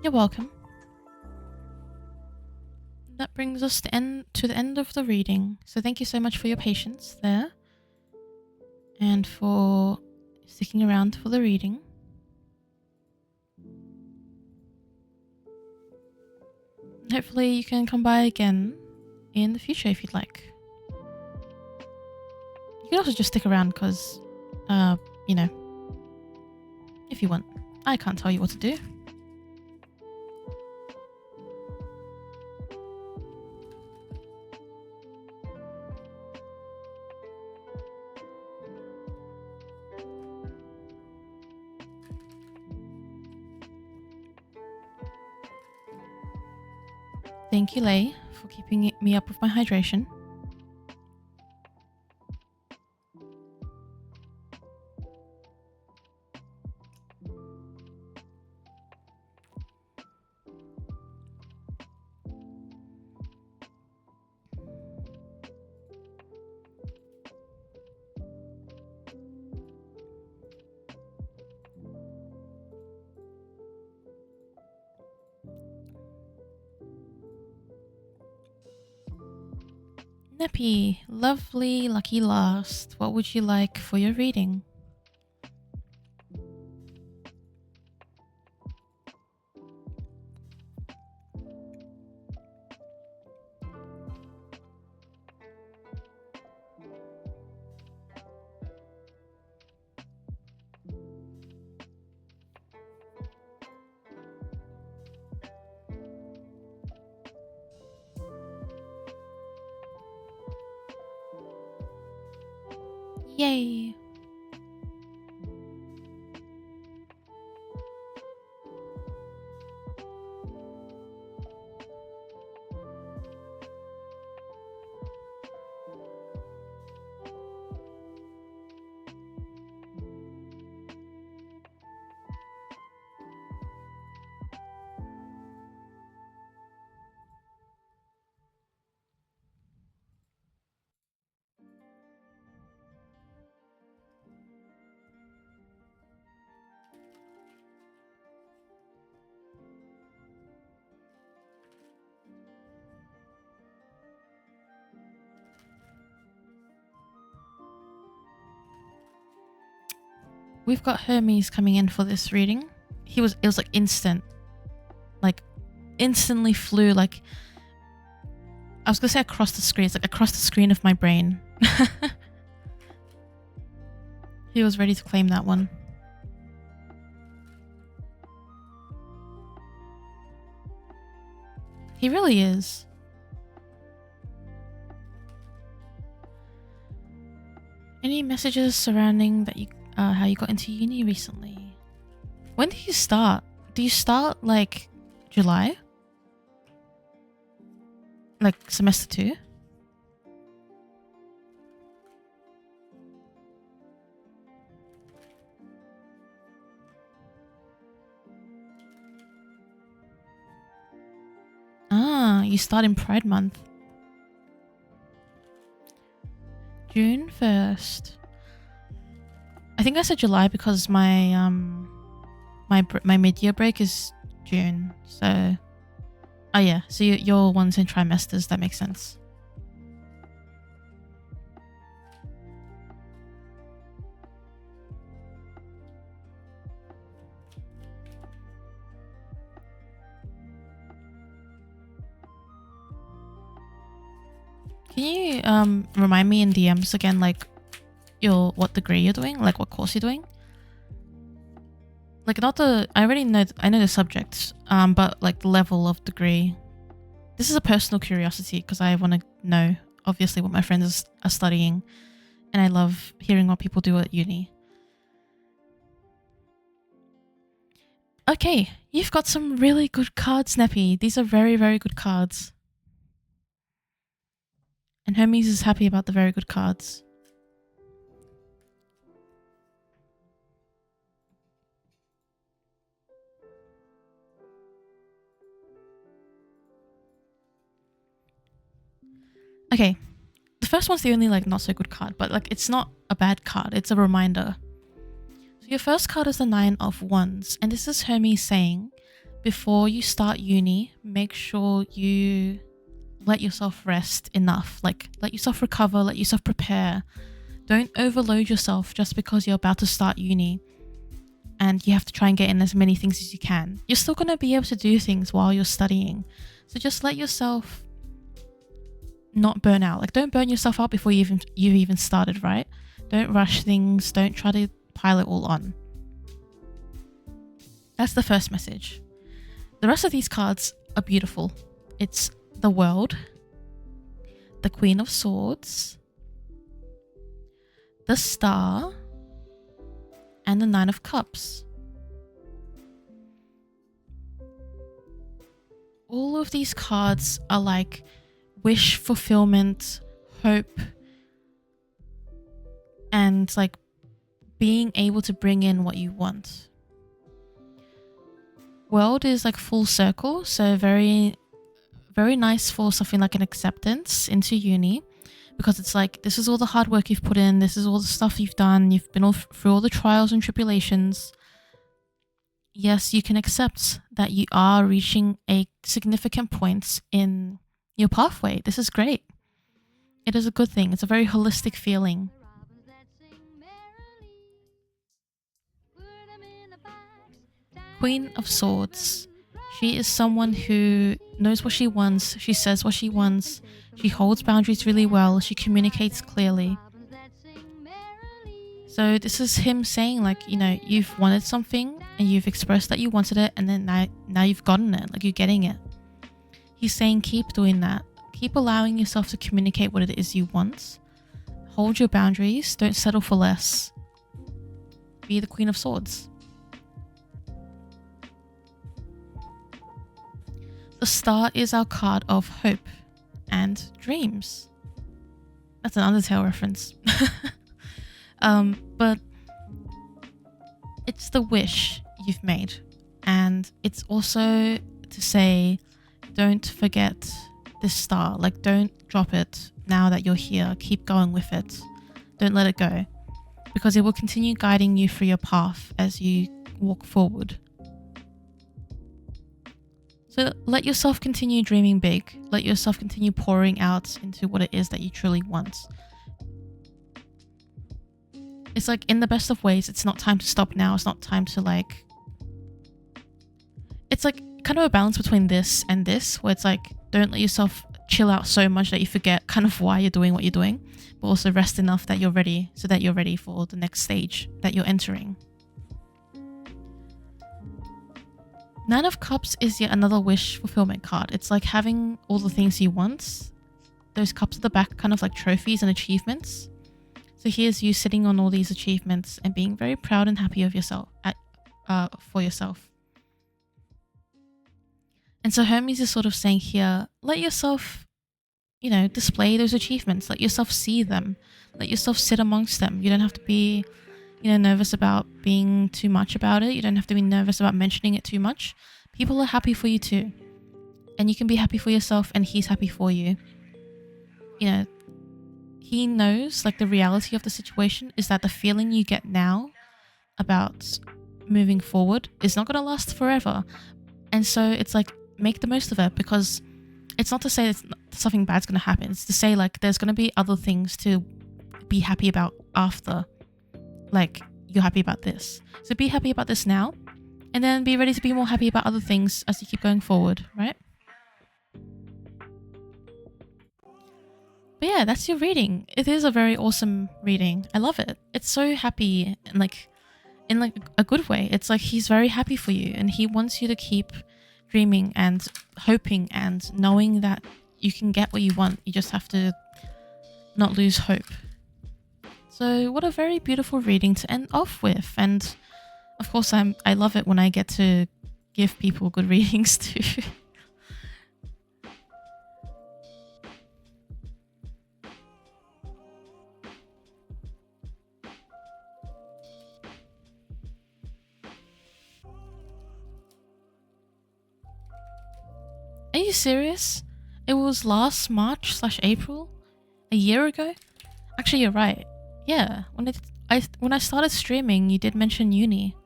You're welcome. That brings us to the end of the reading. So thank you so much for your patience there and for sticking around for the reading. Hopefully you can come by again in the future if you'd like. You can also just stick around because, you know, if you want. I can't tell you what to do. Thank you, Lay, for keeping me up with my hydration. Neppy, lovely, lucky last. What would you like for your reading? Yay! We've got Hermes coming in for this reading. It was like instant. Like instantly flew, like I was gonna say across the screen. It's like across the screen of my brain. He was ready to claim that one. He really is. Any messages surrounding that you how you got into uni recently? When did you start? do you start like July? Like semester 2? Ah, you start in Pride Month. June 1st. I think I said July because my my mid-year break is June. So, oh yeah, so your one's in trimesters. That makes sense. Can you remind me in DMs again, like what degree you're doing, like what course you're doing? Like not the I already know I know the subjects, but like the level of degree. This is a personal curiosity because I want to know obviously what my friends are studying, and I love hearing what people do at uni. Okay, you've got some really good cards, Neppy. These are very, very good cards. And Hermes is happy about the very good cards. Okay, the first one's the only like not so good card, but like it's not a bad card, it's a reminder. So your first card is the 9 of Wands, and this is Hermes saying, before you start uni, make sure you let yourself rest enough. Like let yourself recover, let yourself prepare. Don't overload yourself just because you're about to start uni and you have to try and get in as many things as you can. You're still going to be able to do things while you're studying. So just let yourself not burn out. Like don't burn yourself out before you've even started, right? Don't rush things. Don't try to pile it all on. That's the first message. The rest of these cards are beautiful. It's the World, the Queen of Swords, the Star, and the 9 of Cups. All of these cards are like wish fulfillment, hope, and like being able to bring in what you want. World is like full circle, so very, very nice for something like an acceptance into uni, because it's like this is all the hard work you've put in, this is all the stuff you've done, you've been through all the trials and tribulations. Yes, you can accept that you are reaching a significant point in your pathway. This is great. It is a good thing. It's a very holistic feeling. Queen of Swords. She is someone who knows what she wants. She says what she wants. She holds boundaries really well. She communicates clearly. So this is him saying, like, you know, you've wanted something and you've expressed that you wanted it, and then now you've gotten it, like you're getting it. He's saying keep doing that. Keep allowing yourself to communicate what it is you want. Hold your boundaries. Don't settle for less. Be the Queen of Swords. The Star is our card of hope and dreams. That's an Undertale reference. But it's the wish you've made. And it's also to say, don't forget this star. Like, don't drop it now that you're here. Keep going with it. Don't let it go. Because it will continue guiding you through your path as you walk forward. So let yourself continue dreaming big. Let yourself continue pouring out into what it is that you truly want. It's like, in the best of ways, it's not time to stop now. It's not time to like... It's like kind of a balance between this and this, where it's like, don't let yourself chill out so much that you forget kind of why you're doing what you're doing, but also rest enough that you're ready, so that you're ready for the next stage that you're entering. 9 of Cups is yet another wish fulfillment card. It's like having all the things you want. Those cups at the back, kind of like trophies and achievements. So here's you sitting on all these achievements and being very proud and happy of yourself, for yourself. And so Hermes is sort of saying here, let yourself, display those achievements. Let yourself see them. Let yourself sit amongst them. You don't have to be, nervous about being too much about it. You don't have to be nervous about mentioning it too much. People are happy for you too. And you can be happy for yourself, and he's happy for you. He knows, like, the reality of the situation is that the feeling you get now about moving forward is not going to last forever. And so it's like, make the most of it, because it's not to say that something bad's going to happen. It's to say, like, there's going to be other things to be happy about after. Like, you're happy about this. So be happy about this now, and then be ready to be more happy about other things as you keep going forward, right? But yeah, that's your reading. It is a very awesome reading. I love it. It's so happy and in a good way. It's like he's very happy for you, and he wants you to keep dreaming and hoping and knowing that you can get what you want. You just have to not lose hope. So what a very beautiful reading to end off with. And of course, I love it when I get to give people good readings too. Are you serious? It was last March/April? A year ago? Actually, you're right. Yeah, when I started streaming, you did mention uni.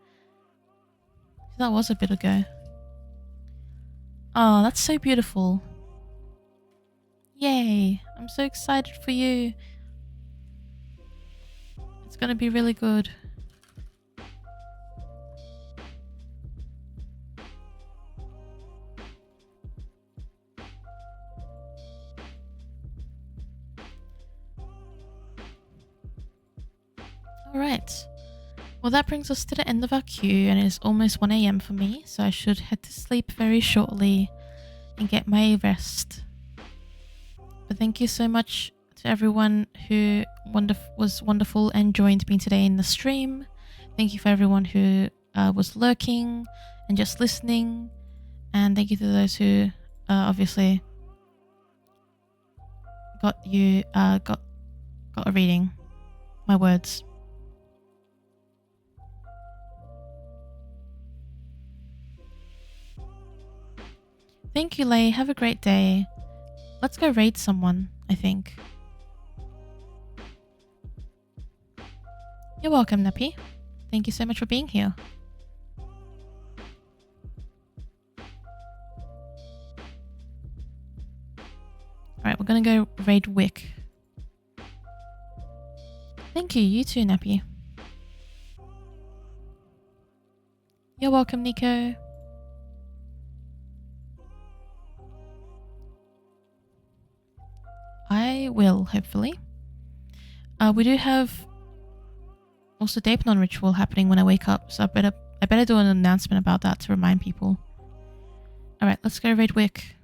That was a bit ago. Oh, that's so beautiful. Yay, I'm so excited for you. It's gonna be really good. Alright. Well, that brings us to the end of our queue, and it is almost 1 AM for me, so I should head to sleep very shortly and get my rest. But thank you so much to everyone who was wonderful and joined me today in the stream. Thank you for everyone who was lurking and just listening. And thank you to those who obviously got a reading. My words. Thank you, Lay. Have a great day. Let's go raid someone, I think. You're welcome, Nappy. Thank you so much for being here. Alright, we're gonna go raid Wick. Thank you, you too, Nappy. You're welcome, Nico. I will, hopefully. We do have also Daeponon ritual happening when I wake up, so I better do an announcement about that to remind people. Alright, let's go raid Wick.